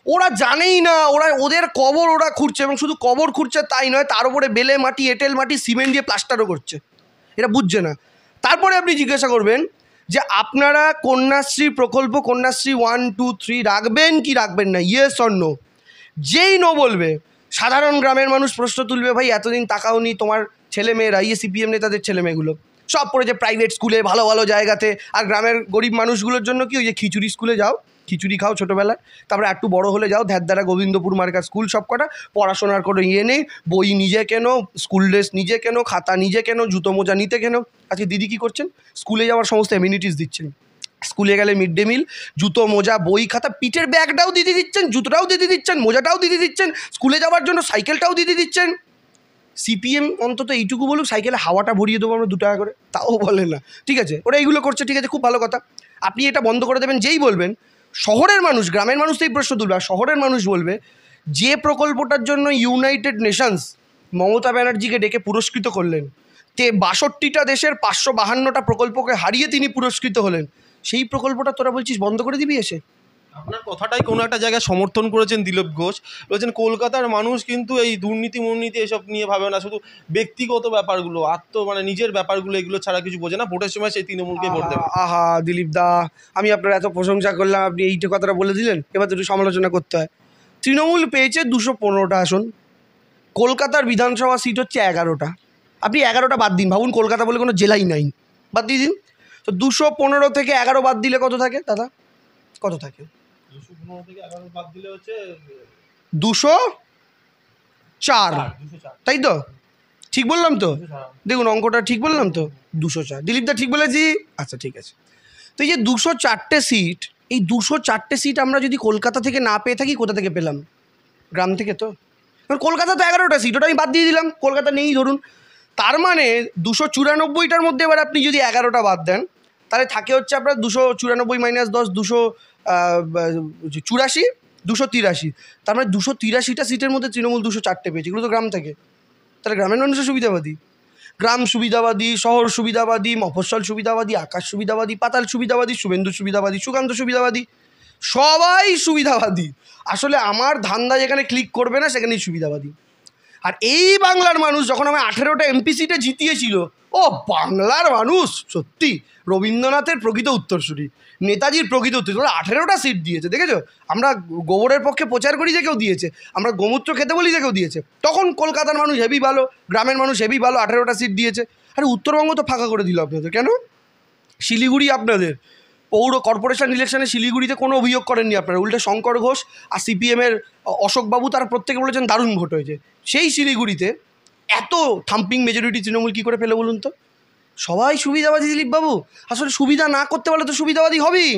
ওরা জানেই না, ওদের কবর ওরা খুঁড়ছে, এবং শুধু কবর খুঁড়ছে তাই নয়, তার উপরে বেলে মাটি, এঁটেল মাটি, সিমেন্ট দিয়ে প্লাস্টারও করছে, এটা বুঝছে না। তারপরে আপনি জিজ্ঞাসা করবেন যে আপনারা কন্যাশ্রী প্রকল্প, কন্যাশ্রী 1, 2, 3 রাখবেন কি রাখবেন না, ইয়েস অর নো। যেই নো বলবে, সাধারণ গ্রামের মানুষ প্রশ্ন তুলবে, ভাই এতদিন তাকাওনি তোমার ছেলেমেয়েরা, সিপিএম নেতাদের ছেলেমেয়েগুলো সব পড়েছে প্রাইভেট স্কুলে, ভালো ভালো জায়গাতে, আর গ্রামের গরিব মানুষগুলোর জন্য কি ওই যে খিচুড়ি স্কুলে যাও, খিচুড়ি খাও ছোটোবেলায়, তারপরে একটু বড় হলে যাও ধ্যাদ্দারা গোবিন্দপুর মার্কার স্কুল, সব কটা পড়াশোনার কোনো ইয়ে নেই, বই নিজে কেন, স্কুল ড্রেস নিজে কেন, খাতা নিজে কেন, জুতো মোজা নিতে কেন। আজকে দিদি কী করছেন, স্কুলে যাওয়ার সমস্ত এমিনিটিস দিচ্ছেন, স্কুলে গেলে মিড ডে মিল, জুতো মোজা বই খাতা, পিঠের ব্যাগটাও দিদি দিচ্ছেন, জুতোটাও দিদি দিচ্ছেন, মোজাটাও দিদি দিচ্ছেন, স্কুলে যাওয়ার জন্য সাইকেলটাও দিদি দিচ্ছেন। সিপিএম অন্তত এইটুকু বলুক, সাইকেলে হাওয়াটা ভরিয়ে দেবো আমরা 2 টাকা করে, তাও বলে না। ঠিক আছে, ওরা এইগুলো করছে, ঠিক আছে, খুব ভালো কথা, আপনি এটা বন্ধ করে দেবেন। যেই বলবেন, শহরের মানুষ, গ্রামের মানুষ তো এই প্রশ্ন তুলবে, আর শহরের মানুষ বলবে যে প্রকল্পটার জন্য ইউনাইটেড নেশনস মমতা ব্যানার্জিকে ডেকে পুরস্কৃত করলেন, 62টা দেশের 552টা প্রকল্পকে হারিয়ে তিনি পুরস্কৃত হলেন, সেই প্রকল্পটা তোরা বলছিস বন্ধ করে দিবি এসে? আপনার কথাটাই কোনো একটা জায়গায় সমর্থন করেছেন দিলীপ ঘোষ, বলছেন কলকাতার মানুষ কিন্তু এই দুর্নীতি মুর্নীতি এসব নিয়ে ভাবে না, শুধু ব্যক্তিগত ব্যাপারগুলো, মানে নিজের ব্যাপারগুলো, এগুলো ছাড়া কিছু বোঝে না, ভোটের সময় সেই তৃণমূলকে ভোট দেবে। আহা দিলীপ দা, আমি আপনার এত প্রশংসা করলাম, আপনি এইটা কথাটা বলে দিলেন, এবার তো একটু সমালোচনা করতে হয়। তৃণমূল পেয়েছে 215টা আসন, কলকাতার বিধানসভা সিট হচ্ছে 11টা, আপনি 11টা বাদ দিন, ভাবুন কলকাতা বলে কোনো জেলাই নাই, বাদ দিয়ে দিন, তো 215 থেকে 11 বাদ দিলে কত থাকে দাদা, কত থাকে? 215 থেকে 11 বাদ দিলে হচ্ছে 204, তাই তো? ঠিক বললাম তো? দেখুন অঙ্কটা ঠিক বললাম তো? 204, দিলীপদা ঠিক বলেছি? আচ্ছা ঠিক আছে। তো এই যে 204টে সিট, এই 204টে সিট আমরা যদি কলকাতা থেকে না পেয়ে থাকি, কোথা থেকে পেলাম? গ্রাম থেকে তো। কারণ কলকাতা তো 11টা সিট, ওটা আমি বাদ দিয়ে দিলাম, কলকাতা নেই ধরুন, তার মানে 294টার মধ্যে এবার আপনি যদি 11টা বাদ দেন, তাহলে থাকে হচ্ছে আপনার 294 - 10 284, 283, তার মানে 283টা সিটের মধ্যে তৃণমূল 204টে পেয়েছে, এগুলো তো গ্রাম থেকে। তাহলে গ্রামের মানুষের সুবিধাবাদী, গ্রাম সুবিধাবাদী, শহর সুবিধাবাদী, মফস্বল সুবিধাবাদী, আকাশ সুবিধাবাদী, পাতাল সুবিধাবাদী, শুভেন্দু সুবিধাবাদী, সুকান্ত সুবিধাবাদী, সবাই সুবিধাবাদী। আসলে আমার ধান্দা যেখানে ক্লিক করবে না সেখানেই সুবিধাবাদী। আর এই বাংলার মানুষ যখন আমি 18টা এমপি সিটে জিতিয়েছিল, ও বাংলার মানুষ সত্যি রবীন্দ্রনাথের প্রকৃত উত্তরসূরি, নেতাজির প্রকৃত উত্তরসূরি, 18টা সিট দিয়েছে, দেখেছো? আমরা গোবরের পক্ষে প্রচার করি যে কেউ দিয়েছে, আমরা গোমূত্র খেতে বলি যে কেউ দিয়েছে, তখন কলকাতার মানুষ হেভি ভালো, গ্রামের মানুষ হেভি ভালো, 18টা সিট দিয়েছে। আরে উত্তরবঙ্গ তো ফাঁকা করে দিল আপনাদের, কেন? শিলিগুড়ি আপনাদের, পৌর কর্পোরেশন ইলেকশনে শিলিগুড়িতে কোনো অভিযোগ করেননি আপনারা, উল্টে শঙ্কর ঘোষ আর সিপিএমের অশোকবাবু তারা প্রত্যেকে বলেছেন দারুণ ভোট হয়েছে। সেই শিলিগুড়িতে এত থাম্পিং মেজরিটি তৃণমূল কী করে পেলো বলুন তো? সবাই সুবিধাবাদী দিলীপবাবু। আসলে সুবিধা না করতে পারলে তো সুবিধাবাদী হবেই।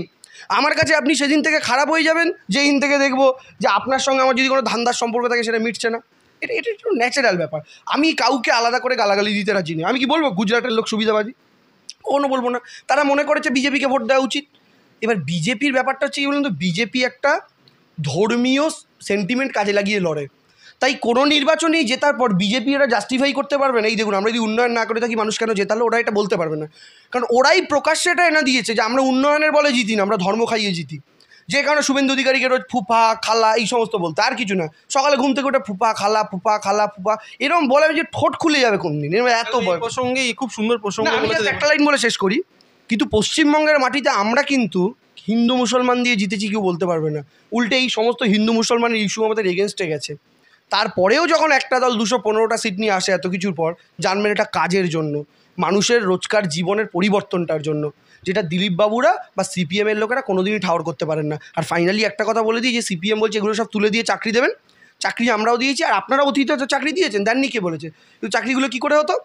আমার কাছে আপনি সেদিন থেকে খারাপ হয়ে যাবেন যেদিন থেকে দেখবো যে আপনার সঙ্গে আমার যদি কোনো ধান্দার সম্পর্ক থাকে সেটা মিটছে না। এটা এটা একটু ন্যাচারাল ব্যাপার। আমি কাউকে আলাদা করে গালাগালি দিতে রাজি নেই। আমি কি বলবো গুজরাটের লোক সুবিধাবাদী? কোনো বলবো না। তারা মনে করেছে বিজেপিকে ভোট দেওয়া উচিত। এবার বিজেপির ব্যাপারটা হচ্ছে কি বলুন তো, বিজেপি একটা ধর্মীয় সেন্টিমেন্ট কাজে লাগিয়ে লড়ে। তাই কোনো নির্বাচনেই জেতার পর বিজেপি এরা জাস্টিফাই করতে পারবে না। এই দেখুন, আমরা যদি উন্নয়ন না করে থাকি মানুষ কেন জেতালো, ওরা এটা বলতে পারবে না। কারণ ওরাই প্রকাশ্যে এটা এনে দিয়েছে যে আমরা উন্নয়নের বলে জিতি না, আমরা ধর্ম খাইয়ে জিতি। যে কারণে শুভেন্দু অধিকারীকে রোজ ফুফা খালা এই সমস্ত বলতে, আর কিছু না। সকালে ঘুম থেকে ওটা ফুফা খালা ফুফা খালা ফুফা এরকম বলে যে ঠোঁট খুলে যাবে কোন দিন। এত প্রসঙ্গে খুব সুন্দর প্রসঙ্গ। আমি একটা লাইন বলে শেষ করি। কিন্তু পশ্চিমবঙ্গের মাটিতে আমরা কিন্তু হিন্দু মুসলমান দিয়ে জিতেছি কেউ বলতে পারবে না। উল্টে এই সমস্ত হিন্দু মুসলমানের ইস্যু আমাদের এগেনস্টে গেছে। তারপরেও যখন একটা দল 215টা সিট নিয়ে আসে এত কিছুর পর, জানবেন এটা কাজের জন্য, মানুষের রোজকার জীবনের পরিবর্তনটার জন্য, যেটা দিলীপবাবুরা বা সিপিএমের লোকেরা কোনোদিনই ঠাওর করতে পারেন না। আর ফাইনালি একটা কথা বলে দিই যে সিপিএম বলছে এগুলো সব তুলে দিয়ে চাকরি দেবেন। চাকরি আমরাও দিয়েছি, আর আপনারা অতীতে তো চাকরি দিয়েছেন, দেননি কে বলেছে? কিন্তু চাকরিগুলো কী করে হতো?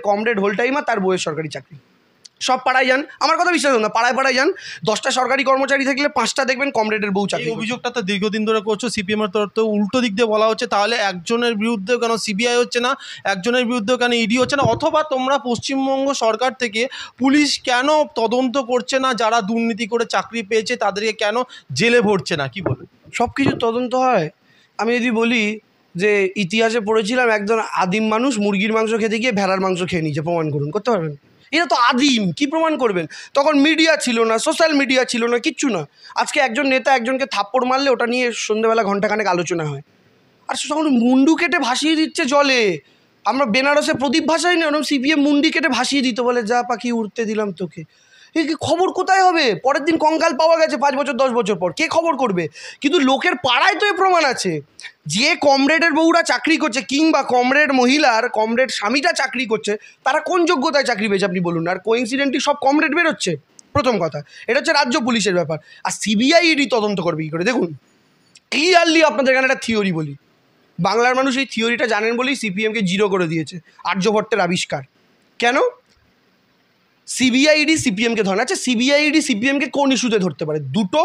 কমরেড হোল টাইমার, তার বইয়ের সরকারি চাকরি। সব পাড়ায় যান, আমার কথা বিশ্বাস না, পাড়ায় পাড়ায় যান, 10টা সরকারি কর্মচারী থাকলে 5টা দেখবেন কমরেডের বউ চাকরি। অভিযোগটা তো দীর্ঘদিন ধরে করছো সিপিএমের তরফ থেকে, উল্টো দিক দিয়ে বলা হচ্ছে তাহলে একজনের বিরুদ্ধেও কেন সিবিআই হচ্ছে না, একজনের বিরুদ্ধেও কেন ইডি হচ্ছে না, অথবা তোমরা পশ্চিমবঙ্গ সরকার থেকে পুলিশ কেন তদন্ত করছে না, যারা দুর্নীতি করে চাকরি পেয়েছে তাদেরকে কেন জেলে ভরছে না? কি বলবেন? সব কিছু তদন্ত হয়। আমি যদি বলি যে ইতিহাসে পড়েছিলাম একজন আদিম মানুষ মুরগির মাংস খেতে গিয়ে ভেড়ার মাংস খেয়ে নিয়েছে, প্রমাণ করুন, করতে পারবেন? এটা তো আদিম, কি প্রমাণ করবেন? তখন মিডিয়া ছিল না, সোশ্যাল মিডিয়া ছিল না, কিচ্ছু না। আজকে একজন নেতা একজনকে থাপ্পড় মারলে ওটা নিয়ে সন্ধ্যেবেলা ঘন্টাখানেক আলোচনা হয়। আর তখন মুন্ডু কেটে ভাসিয়ে দিচ্ছে জলে। আমরা বেনারসে প্রদীপ ভাসাই না, ওরকম সিপিএম মুন্ডি কেটে ভাসিয়ে দিত, বলে যা পাখি উড়তে দিলাম তোকে। এই খবর কোথায় হবে? পরের দিন কঙ্কাল পাওয়া গেছে 5 বছর 10 বছর পর, কে খবর করবে? কিন্তু লোকের পাড়ায় তো এ প্রমাণ আছে। যে কমরেডের বউরা চাকরি করছে কিংবা কমরেড মহিলার কমরেড স্বামীটা চাকরি করছে, তারা কোন যোগ্যতায় চাকরি পেয়েছে আপনি বলুন? আর কোইন্সিডেন্টলি সব কমরেড বেরোচ্ছে, প্রথম কথা। এটা হচ্ছে রাজ্য পুলিশের ব্যাপার। আর সিবিআই ইডি তদন্ত করবে কী করে? দেখুন, ক্লিয়ারলি আপনাদের এখানে একটা থিওরি বলি, বাংলার মানুষ এই থিওরিটা জানেন বলেই সিপিএমকে 0 করে দিয়েছে, আর্যভট্টের আবিষ্কার। কেন? সিবিআইডি সিপিএমকে ধরে না। আচ্ছা, সিবিআইডি সিপিএমকে কোন ইস্যুতে ধরতে পারে? দুটো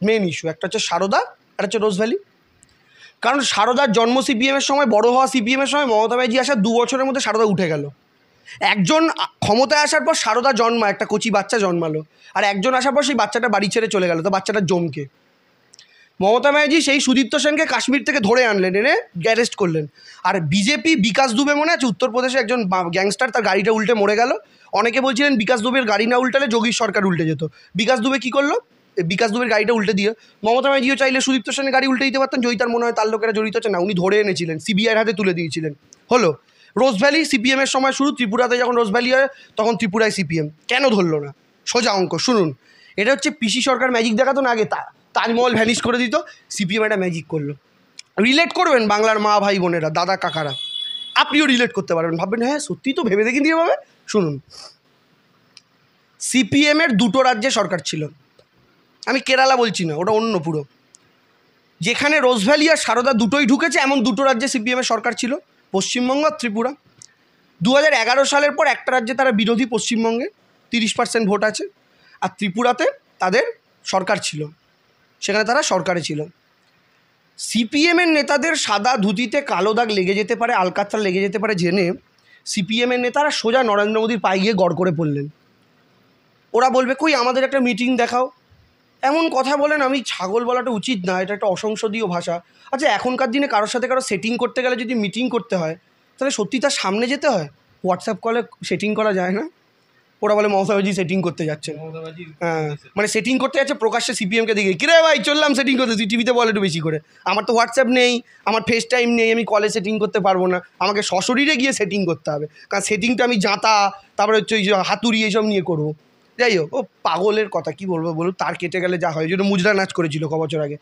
মেন ইস্যু, একটা হচ্ছে সারদা, একটা হচ্ছে রোজ ভ্যালি। কারণ সারদার জন্ম সিপিএমের সময়, বড় হওয়া সিপিএমের সময়, মমতা ব্যানার্জি আসার 2 বছরের মধ্যে সারদা উঠে গেল। একজন ক্ষমতায় আসার পর সারদা জন্মায়, একটা কচি বাচ্চা জন্মালো, আর একজন আসার পর সেই বাচ্চাটা বাড়ি ছেড়ে চলে গেল, তো বাচ্চাটা জমকে। মমতা ব্যানার্জি সেই সুদীপ্ত সেনকে কাশ্মীর থেকে ধরে আনলেন, এনে অ্যারেস্ট করলেন। আর বিজেপি বিকাশ দুবে মনে আছে, উত্তরপ্রদেশে একজন গ্যাংস্টার, তার গাড়িটা উল্টে মরে গেল। অনেকে বলছিলেন বিকাশ দুবের গাড়ি না উল্টালে যোগীর সরকার উল্টে যেত। বিকাশ দুবে কী করলো? বিকাশ দুবের গাড়িটা উল্টে দিয়ে মমতা ব্যানার্জিও চাইলে সুদীপ্ত সেনের গাড়ি উল্টে দিতে পারতেন, যদি তার মনে হয় তার লোকেরা জড়িত আছে। না, উনি ধরে এনেছিলেন, সিবিআইয়ের হাতে তুলে দিয়েছিলেন। হলো রোজ ভ্যালি সিপিএমের সময় শুরু, ত্রিপুরাতে যখন রোজ ভ্যালি হয় তখন ত্রিপুরায় সিপিএম। কেন ধরলো না? সোজা অঙ্ক শুনুন। এটা হচ্ছে পিসি সরকার ম্যাজিক দেখাতো না আগে, তাজমহল ভ্যানিশ করে দিত, সিপিএম একটা ম্যাজিক করলো। রিলেট করবেন বাংলার মা ভাই বোনেরা, দাদা কাকারা, আপনিও রিলেট করতে পারবেন, ভাববেন হ্যাঁ সত্যি তো, ভেবে দেখি দিয়ে ভাবে। শুনুন, সিপিএমের 2টো রাজ্যে সরকার ছিল, আমি কেরালা বলছি না, ওটা অন্য পুরো। যেখানে রোজ ভ্যালি আর সারদা দুটোই ঢুকেছে, এমন 2টো রাজ্যে সিপিএমের সরকার ছিল, পশ্চিমবঙ্গ আর ত্রিপুরা। 2011 সালের পর একটা রাজ্যে তারা বিরোধী, পশ্চিমবঙ্গে 30% ভোট আছে, আর ত্রিপুরাতে তাদের সরকার ছিল, সেখানে তারা সরকারে ছিল। সিপিএমের নেতাদের সাদা ধুতিতে কালো দাগ লেগে যেতে পারে, আলকাতরা লেগে যেতে পারে জেনে সিপিএমের নেতারা সোজা নরেন্দ্র মোদীর পায়ে গিয়ে গড় করে পড়লেন। ওরা বলবে কই আমাদের একটা মিটিং দেখাও, এমন কথা বলেন। আমি ছাগল বলাটা উচিত না, এটা একটা অসংসদীয় ভাষা। আচ্ছা, এখনকার দিনে কারোর সাথে কারো সেটিং করতে গেলে যদি মিটিং করতে হয়, তাহলে সত্যি তার সামনে যেতে হয়? হোয়াটসঅ্যাপ কলে সেটিং করা যায় না? ওরা বলে মমতা ব্যানার্জি সেটিং করতে যাচ্ছেন। হ্যাঁ, মানে সেটিং করতে যাচ্ছে প্রকাশ্যে সিপিএমকে দিকে, কিরে ভাই চললাম সেটিং করতে, তুই টিভিতে বল একটু বেশি করে। আমার তো হোয়াটসঅ্যাপ নেই, আমার ফেস টাইম নেই, আমি কলে সেটিং করতে পারবো না, আমাকে সশরীরে গিয়ে সেটিং করতে হবে। কারণ সেটিংটা আমি জাঁতা, তারপরে হচ্ছে ওই যে হাতুড়ি এইসব নিয়ে করবো। যাই হোক, ও পাগলের কথা, কি বলবো বলুন, তার কেটে গেলে যা হয়। ওই জন্য মুজরা নাচ করেছিল ক বছর আগে।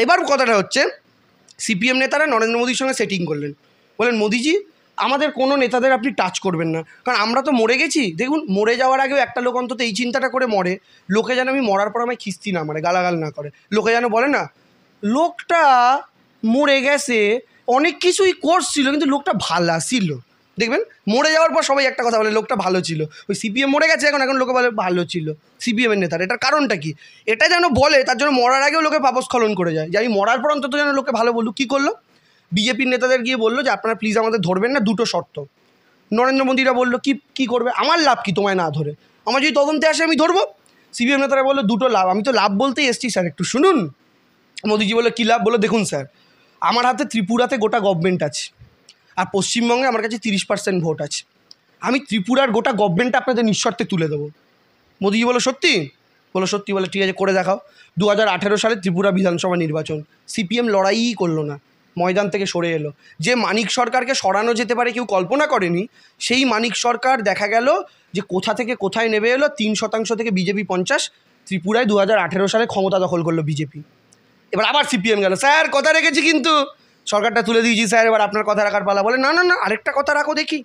এবার কথাটা হচ্ছে সিপিএম নেতারা নরেন্দ্র মোদীর সঙ্গে সেটিং করলেন, বলেন মোদিজি আমাদের কোনো নেতাদের আপনি টাচ করবেন না, কারণ আমরা তো মরে গেছি। দেখুন, মরে যাওয়ার আগেও একটা লোক অন্তত এই চিন্তাটা করে মরে, লোকে যেন আমি মরার পর আমায় খিস্তি না মারে, গালাগাল না করে, লোকে যেন বলে না লোকটা মরে গেছে, অনেক কিছুই করছিল কিন্তু লোকটা ভালো ছিল। দেখবেন মরে যাওয়ার পর সবাই একটা কথা বলে লোকটা ভালো ছিল। ওই সিপিএম মরে গেছে এখন, এখন লোকে বলে ভালো ছিল সিপিএমের নেতার। এটার কারণটা কি? এটা যেন বলে, তার জন্য মরার আগেও লোকে পাপস্খলন করে যায়, যে আমি মরার পর অন্তত যেন লোকে ভালো বলুক। কী করলো? বিজেপির নেতাদের গিয়ে বললো যে আপনারা প্লিজ আমাদের ধরবেন না, দুটো শর্ত। নরেন্দ্র মোদীরা বললো কী করবে, আমার লাভ কি তোমায় না ধরে, আমার যদি তদন্তে আসে আমি ধরবো। সিপিএম নেতারা বললো দুটো লাভ। আমি তো লাভ বলতেই এসছি স্যার, একটু শুনুন। মোদীজি বললো কী লাভ? বললো দেখুন স্যার, আমার হাতে ত্রিপুরাতে গোটা গভর্নমেন্ট আছে, আর পশ্চিমবঙ্গে আমার কাছে 30% ভোট আছে, আমি ত্রিপুরার গোটা গভর্নমেন্টটা আপনাদের নিঃশর্তে তুলে দেবো। মোদীজি বললো সত্যি? বলো সত্যি। বলে ঠিক আছে, করে দেখাও। 2018 সালে ত্রিপুরা বিধানসভা নির্বাচন, সিপিএম লড়াইই করলো না, ময়দান থেকে সরে এলো। যে মানিক সরকারকে সরানো যেতে পারে কেউ কল্পনা করেনি, সেই মানিক সরকার দেখা গেল যে কোথা থেকে কোথায় নেমে এলো। 3% থেকে বিজেপি 50, ত্রিপুরায় 2018 সালে ক্ষমতা দখল করলো বিজেপি। এবার আবার সিপিএম গেল, স্যার কথা রেখেছি কিন্তু সরকারটা তুলে দিয়েছি স্যার, এবার আপনার কথা রাখার পালা। বলে না না না, আরেকটা কথা রাখো দেখি।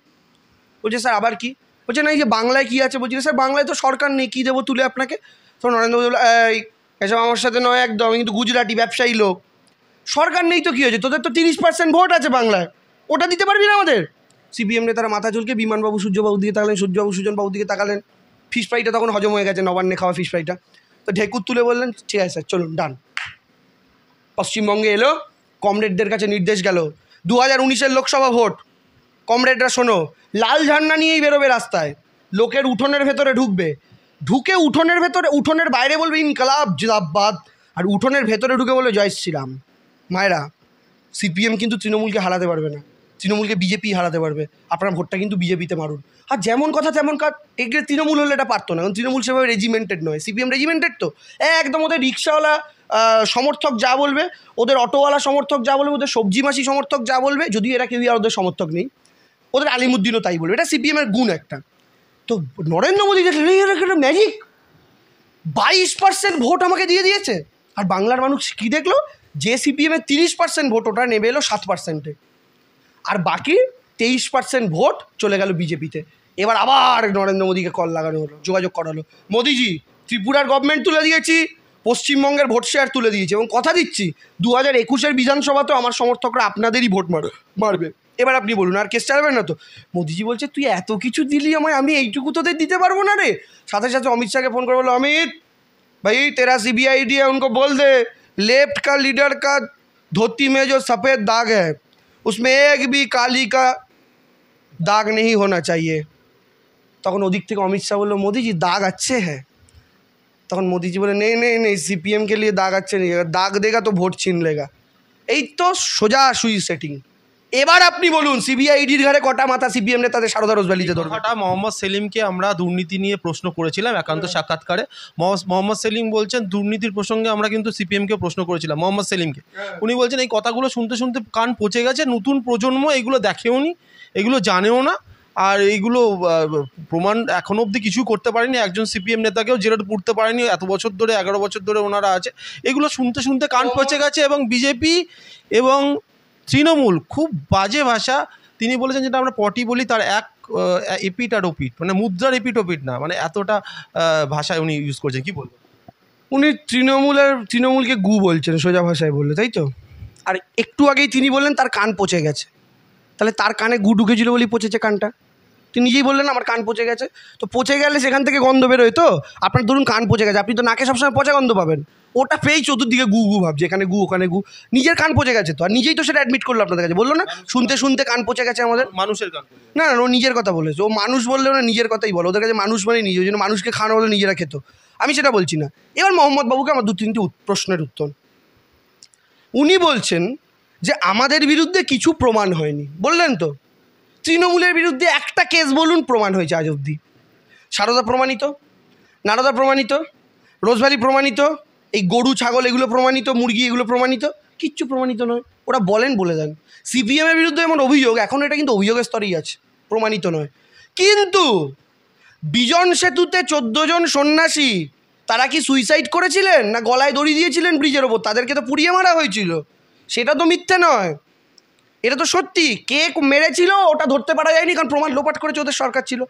বলছে স্যার আবার কি? বলছে না এই যে বাংলায় কী আছে। বলছি স্যার বাংলায় তো সরকার নেই, কী দেবো তুলে আপনাকে? তো নরেন্দ্র মোদী বললো এই এসব আমার সাথে নয় একদম, আমি কিন্তু গুজরাটি ব্যবসায়ী লোক। সরকার নেই তো কী হয়েছে, তোদের তো 30% ভোট আছে বাংলায়, ওটা দিতে পারবি না আমাদের? সিপিএম নেতারা মাথা চুলকে বিমানবাবু সূর্যবাবু দিকে তাকালেন, সূর্যবাবু সুজনবাবুর দিকে তাকালেন। ফিশ ফ্রাইটা তখন হজম হয়ে গেছে, নবান্নে খাওয়া ফিশ ফ্রাইটা। তো ঢেকুর তুলে বললেন ঠিক আছে স্যার চলুন ডান। পশ্চিমবঙ্গে এলো, কমরেডদের কাছে নির্দেশ গেল, 2019-এর লোকসভা ভোট, কমরেডরা শোনো, লাল ঝান্ডা নিয়েই বেরোবে রাস্তায়, লোকের উঠোনের ভেতরে ঢুকবে, ঢুকে উঠোনের ভেতরে, উঠোনের বাইরে বলবে ইনকলাব জিন্দাবাদ, আর উঠোনের ভেতরে ঢুকে বলবে জয় শ্রীরাম। মায়েরা, সিপিএম কিন্তু তৃণমূলকে হারাতে পারবে না, তৃণমূলকে বিজেপি হারাতে পারবে। আপনার ভোটটা কিন্তু বিজেপিতে মারুন। আর যেমন কথা তেমন কাজ, এগুলো তৃণমূল হলে এটা পারতো না, কারণ তৃণমূল সেভাবে রেজিমেন্টেড নয়, সিপিএম রেজিমেন্টেড। তো একদম ওদের রিক্সাওয়ালা সমর্থক যা বলবে, ওদের অটোওয়ালা সমর্থক যা বলবে, ওদের সবজি মাসি সমর্থক যা বলবে, যদিও এরা কেউই আর ওদের সমর্থক নেই, ওদের আলিমুদ্দিনও তাই বলবে। এটা সিপিএমের গুণ একটা। তো নরেন্দ্র মোদী দেখলেন একটা ম্যাজিক, 22% ভোট আমাকে দিয়ে দিয়েছে। আর বাংলার মানুষ কী দেখলো, যে সিপিএমের 30% ভোট ওটা নেমে এলো 7%-এ, আর বাকি 23% ভোট চলে গেল বিজেপিতে। এবার আবার নরেন্দ্র মোদীকে কল লাগানো হলো, যোগাযোগ করালো, মোদিজি ত্রিপুরার গভর্নমেন্ট তুলে দিয়েছি, পশ্চিমবঙ্গের ভোট শেয়ার তুলে দিয়েছি, এবং কথা দিচ্ছি 2021-এর বিধানসভাতেও আমার সমর্থকরা আপনাদেরই ভোট মারবে। এবার আপনি বলুন, আর কেস চালাবেন না তো? মোদিজি বলছে তুই এত কিছু দিলি আমায়, আমি এইটুকু তোদের দিতে পারবো না রে। সাথে সাথে অমিত শাহকে ফোন করে বললো, অমিত भाई तेरा CBID है, उनको बोल दे लेफ्ट का लीडर का धोती में जो सफ़ेद दाग है उसमें एक भी काली का दाग नहीं होना चाहिए। তখন ওদিক থেকে অমিত শাহ বললো মোদিজি দাগ अच्छे हैं। তখন মোদিজি বলে नहीं नहीं नहीं, CPM के लिए दाग अच्छे नहीं है, दाग देगा तो ভোট ছিন লেগা। এই তো সোজা সুই সেটিং। এবার আপনি বলুন সিবিআইডির ঘাড়ে কটা মাথা সিপিএম নেতাদের সারদা রোজভ্যালিতে ধরবে? কথাটা মোহাম্মদ সেলিমকে আমরা দুর্নীতি নিয়ে প্রশ্ন করেছিলাম একান্ত সাক্ষাৎকারে। মোহাম্মদ সেলিম বলছেন দুর্নীতির প্রসঙ্গে আমরা কিন্তু সিপিএমকে প্রশ্ন করেছিলাম, মোহাম্মদ সেলিমকে। উনি বলছেন এই কথাগুলো শুনতে শুনতে কান পচে গেছে, নতুন প্রজন্ম এগুলো দেখেও নি, এগুলো জানেও না, আর এইগুলো প্রমাণ এখনও অবধি কিছু করতে পারেনি। একজন সিপিএম নেতাকেও জেলে পুরতে পারেনি, এত বছর ধরে 11 বছর ধরে ওনারা আছে। এগুলো শুনতে শুনতে কান পচে গেছে। এবং বিজেপি এবং তৃণমূল খুব বাজে ভাষা তিনি বলেছেন, যেটা আমরা পটি বলি তার এক এপিট আর ওপিট, মানে মুদ্রার এপিট ওপিট না, মানে এতটা ভাষায় উনি ইউজ করছেন। কী বলবেন? উনি তৃণমূলকে গু বলছেন সোজা ভাষায় বললে, তাই তো? আর একটু আগেই তিনি বললেন তার কান পচে গেছে, তাহলে তার কানে গু ঢুকেছিল বলেই পচেছে কানটা। তিনি নিজেই বললেন আমার কান পচে গেছে, তো পচে গেলে সেখান থেকে গন্ধ বেরোয়। তো আপনার ধরুন কান পচে গেছে, আপনি তো নাকে সবসময় পচা গন্ধ পাবেন, ওটা পেয়েই চতুর্দিকে গু গু ভাবছে, এখানে গু ওখানে গু, নিজের কান পচে গেছে তো, আর নিজেই তো সেটা অ্যাডমিট করলো আপনাদের কাছে, বললো না শুনতে শুনতে কান পচে গেছে আমাদের। মানুষের কান? না না, ও নিজের কথা বলেছে, ও মানুষ বললেও না নিজের কথাই বলো, ওদের কাছে মানুষ মানে নিজে, ওই জন্য মানুষকে খাওয়ানো হলে নিজেরা খেত, আমি সেটা বলছি না। এবার মোহাম্মদ বাবুকে আমার 2-3টি প্রশ্নের উত্তর। উনি বলছেন যে আমাদের বিরুদ্ধে কিছু প্রমাণ হয়নি, বললেন তো। তৃণমূলের বিরুদ্ধে একটা কেস বলুন প্রমাণ হয়েছে আজ অবধি? সারদা প্রমাণিত, নারদা প্রমাণিত, রোজভ্যালি প্রমাণিত, এই গরু ছাগল এগুলো প্রমাণিত, মুরগি এগুলো প্রমাণিত, কিচ্ছু প্রমাণিত নয়। ওরা বলেন বলে দেন। সিপিএমের বিরুদ্ধে এমন অভিযোগ, এখন এটা কিন্তু অভিযোগের স্তরেই আছে, প্রমাণিত নয়। কিন্তু বিজন সেতুতে 14 জন সন্ন্যাসী, তারা কি সুইসাইড করেছিলেন না গলায় দড়ি দিয়েছিলেন ব্রিজের ওপর? তাদেরকে তো পুড়িয়ে মারা হয়েছিল, সেটা তো মিথ্যে নয়। এটা তো সত্যি। কে মেরেছিল ওটা ধরতে পারা যায়নি, কারণ প্রমাণ লোপাট করেছে ওদের সরকার ছিল।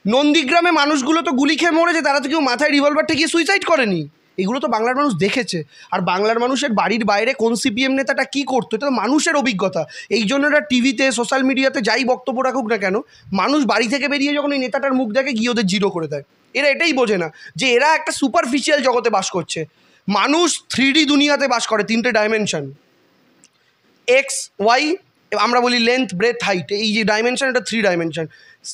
নন্দীগ্রামে মানুষগুলো তো গুলি খেয়ে মরেছে, তারা তো কেউ মাথায় রিভলভার ঠেকিয়ে সুইসাইড করেনি। এগুলো তো বাংলার মানুষ দেখেছে। আর বাংলার মানুষের বাড়ির বাইরে কোন সিপিএম নেতাটা কী করতো এটা তো মানুষের অভিজ্ঞতা। এই জন্য এরা টিভিতে সোশ্যাল মিডিয়াতে যাই বক্তব্য রাখুক না কেন, মানুষ বাড়ি থেকে বেরিয়ে যখন এই নেতাটার মুখ দেখে গিয়ে ওদের জিরো করে দেয়। এরা এটাই বোঝে না যে এরা একটা সুপারফিশিয়াল জগতে বাস করছে। মানুষ 3D দুনিয়াতে বাস করে, 3টে ডাইমেনশন, এক্স ওয়াই, আমরা বলি লেন্থ ব্রেথ হাইট, এই যে ডাইমেনশন এটা 3 ডাইমেনশন।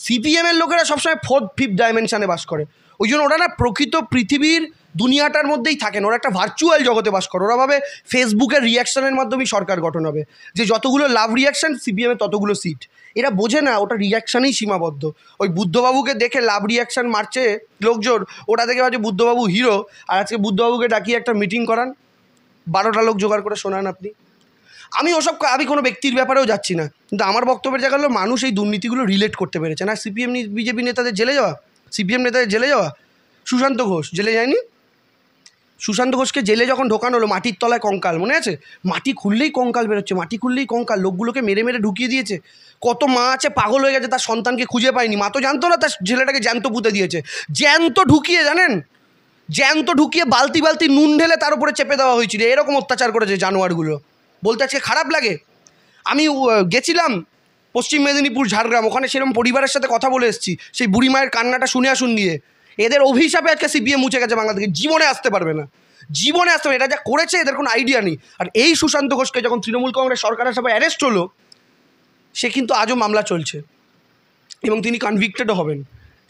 সিপিএমের লোকেরা সবসময় 4th 5th ডাইমেনশানে বাস করে। ওই জন্য ওরা না প্রকৃত পৃথিবীর দুনিয়াটার মধ্যেই থাকেন, ওরা একটা ভার্চুয়াল জগতে বাস করে। ওরা ভাবে ফেসবুকের রিয়াকশনের মাধ্যমেই সরকার গঠন হবে, যে যতগুলো লাভ রিয়াকশান সিপিএমের ততগুলো সিট। এরা বোঝে না ওটা রিয়াকশানেই সীমাবদ্ধ। ওই বুদ্ধবাবুকে দেখে লাভ রিয়াকশান মারছে লোকজন, ওটা দেখে ভাবছে বুদ্ধবাবু হিরো, আর আজকে বুদ্ধবাবুকে ডাকিয়ে একটা মিটিং করান, 12টা লোক জোগাড় করে শোনান আপনি। আমি কোনো ব্যক্তির ব্যাপারেও যাচ্ছি না, কিন্তু আমার বক্তব্যের জায়গা হলো মানুষ এই দুর্নীতিগুলো রিলেট করতে পেরেছে না। সিপিএম বিজেপি নেতাদের জেলে যাওয়া, সিপিএম নেতাদের জেলে যাওয়া, সুশান্ত ঘোষ জেলে যায়নি। সুশান্ত ঘোষকে জেলে যখন ঢোকানো হলো, মাটির তলায় কঙ্কাল, মনে আছে? মাটি খুললেই কঙ্কাল বেরোচ্ছে, মাটি খুললেই কঙ্কাল, লোকগুলোকে মেরে মেরে ঢুকিয়ে দিয়েছে। কত মা আছে পাগল হয়ে গেছে, তার সন্তানকে খুঁজে পায়নি, মা তো জানতো না তার ছেলেটাকে জ্যান্ত পুঁতে দিয়েছে। জ্যান্ত ঢুকিয়ে, জানেন, জ্যান্ত ঢুকিয়ে বালতি বালতি নুন ঢেলে তার উপরে চেপে দেওয়া হয়েছিল। এরকম অত্যাচার করেছে জানোয়ারগুলো, বলতে আজকে খারাপ লাগে। আমি গেছিলাম পশ্চিম মেদিনীপুর, ঝাড়গ্রাম, ওখানে সেরকম পরিবারের সাথে কথা বলে এসেছি, সেই বুড়ি মায়ের কান্নাটা শুনে আসুন দিয়ে। এদের অভিশাপে আজকে সিপিএম মুছে গেছে বাংলা থেকে, জীবনে আসতে পারবে না, জীবনে আসতে পারবে। এটা যা করেছে এদের কোনো আইডিয়া নেই। আর এই সুশান্ত ঘোষকে যখন তৃণমূল কংগ্রেস সরকারের সবাই অ্যারেস্ট হলো, সে কিন্তু আজও মামলা চলছে এবং তিনি কনভিক্টেডও হবেন।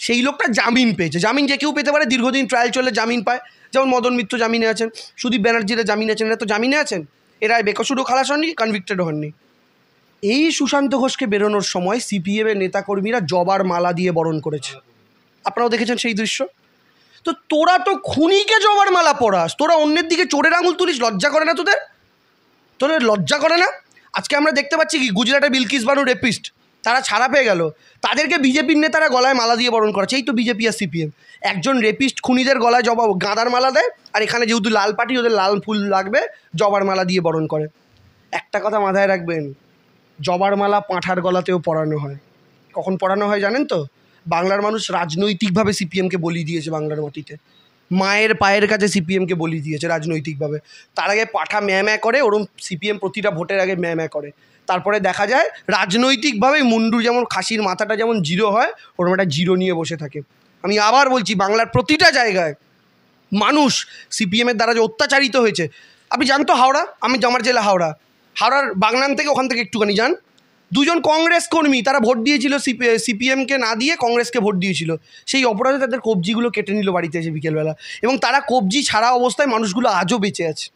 সেই লোকটা জামিন পেয়েছে, জামিন যে কেউ পেতে পারে, দীর্ঘদিন ট্রায়াল চলে জামিন পায়। যেমন মদন মিত্র জামিনে আছেন, সুদীপ ব্যানার্জিরা জামিনে আছেন, এরা তো জামিনে আছেন, এরা বেকসুরও খালাস হননি, কনভিক্টেডও হননি। এই সুশান্ত ঘোষকে বেরোনোর সময় সিপিএমের নেতাকর্মীরা জবার মালা দিয়ে বরণ করেছে, আপনারাও দেখেছেন সেই দৃশ্য। তো তোরা তো খুনিকে জবার মালা পরাস, তোরা অন্যের দিকে চোরের আঙুল তুলিস, লজ্জা করে না তোদের লজ্জা করে না? আজকে আমরা দেখতে পাচ্ছি কি, গুজরাটে বিলকিস বানু রেপিস্ট, তারা ছাড়া পেয়ে গেল, তাদেরকে বিজেপির নেতারা গলায় মালা দিয়ে বরণ করেছে। এই তো বিজেপি আর সিপিএম, একজন রেপিস্ট খুনিদের গলায় গাঁদার মালা দেয়, আর এখানে যেহেতু লাল পার্টি ওদের লাল ফুল লাগবে, জবার মালা দিয়ে বরণ করে। একটা কথা মাথায় রাখবেন, জবার মালা পাঁঠার গলাতেও পরানো হয়। কখন পরানো হয় জানেন তো? বাংলার মানুষ রাজনৈতিকভাবে সিপিএমকে বলি দিয়েছে বাংলার মাটিতে, মায়ের পায়ের কাছে সিপিএমকে বলি দিয়েছে রাজনৈতিকভাবে। তার আগে পাঠা ম্যাঁ করে, ওরম সিপিএম প্রতিটা ভোটের আগে ম্যাঁ করে। তারপরে দেখা যায় রাজনৈতিকভাবে মুন্ডু যেমন খাসির মাথাটা যেমন জিরো হয়, ওরম একটা জিরো নিয়ে বসে থাকে। আমি আবার বলছি, বাংলার প্রতিটা জায়গায় মানুষ সিপিএমের দ্বারা যে অত্যাচারিত হয়েছে। আপনি জানতো হাওড়া, আমার জেলা হাওড়ার বাগনান থেকে ওখান থেকে একটুখানি যান, দুজন কংগ্রেস কর্মী তারা ভোট দিয়েছিল, সিপিএমকে না দিয়ে কংগ্রেসকে ভোট দিয়েছিল। সেই অপরাধে তাদের কবজিগুলো কেটে নিল বাড়িতে এসে বিকেলবেলা, এবং তারা কবজি ছাড়া অবস্থায় মানুষগুলো আজও বেঁচে আছে।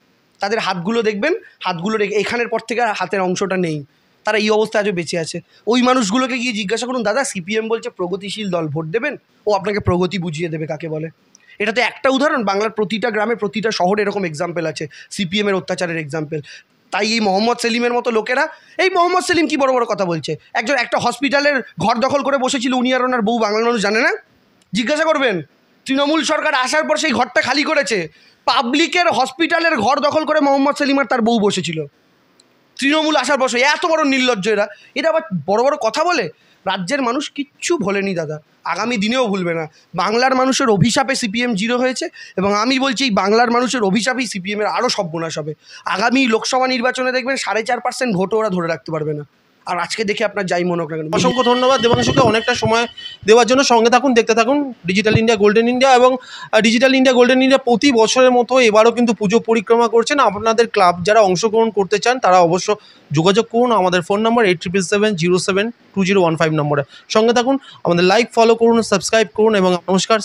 তাদের হাতগুলো দেখবেন, হাতগুলো এখানের পর থেকে আর হাতের অংশটা নেই, তারা এই অবস্থায় আজও বেঁচে আছে। ওই মানুষগুলোকে গিয়ে জিজ্ঞাসা করুন, দাদা সিপিএম বলছে প্রগতিশীল দল, ভোট দেবেন? ও আপনাকে প্রগতি বুঝিয়ে দেবে কাকে বলে। এটা তো একটা উদাহরণ, বাংলার প্রতিটা গ্রামে প্রতিটা শহরে এরকম এক্সাম্পল আছে সিপিএমের অত্যাচারের এক্সাম্পল। তাই এই মোহাম্মদ সেলিমের মতো লোকেরা, এই মোহাম্মদ সেলিম কি বড় বড় কথা বলছে, একটা হসপিটালের ঘর দখল করে বসেছিল, উনি আর ওনার বউ, বাংলার মানুষ জানে না? জিজ্ঞাসা করবেন, তৃণমূল সরকার আসার পর সেই ঘরটা খালি করেছে, পাবলিকের হসপিটালের ঘর দখল করে মোহাম্মদ সেলিম আর তার বউ বসেছিল তৃণমূল আসার পর। এত বড় নির্লজ্জ এরা আবার বড় বড় কথা বলে। রাজ্যের মানুষ কিচ্ছু ভোলেনি দাদা, আগামী দিনেও ভুলবে না। বাংলার মানুষের অভিশাপে সিপিএম জিরো হয়েছে, এবং আমি বলছি এই বাংলার মানুষের অভিশাপেই সিপিএমের আরও সর্বনাশ হবে। আগামী লোকসভা নির্বাচনে দেখবেন 4.5% ভোটও ওরা ধরে রাখতে পারবে না। আর আজকে দেখে আপনার যাই মনে হোক না কেন। অসংখ্য ধন্যবাদ দেবাংশুকে অনেকটা সময় দেওয়ার জন্য। সঙ্গে থাকুন, দেখতে থাকুন ডিজিটাল ইন্ডিয়া গোল্ডেন ইন্ডিয়া। এবং ডিজিটাল ইন্ডিয়া গোল্ডেন ইন্ডিয়া প্রতি বছরের মতো এবারও কিন্তু পুজো পরিক্রমা করছেন। আপনাদের ক্লাব যারা অংশগ্রহণ করতে চান তারা অবশ্য যোগাযোগ করুন আমাদের ফোন নম্বর 8777072015 নম্বরে। সঙ্গে থাকুন, আমাদের লাইক ফলো করুন, সাবস্ক্রাইব করুন, এবং নমস্কার।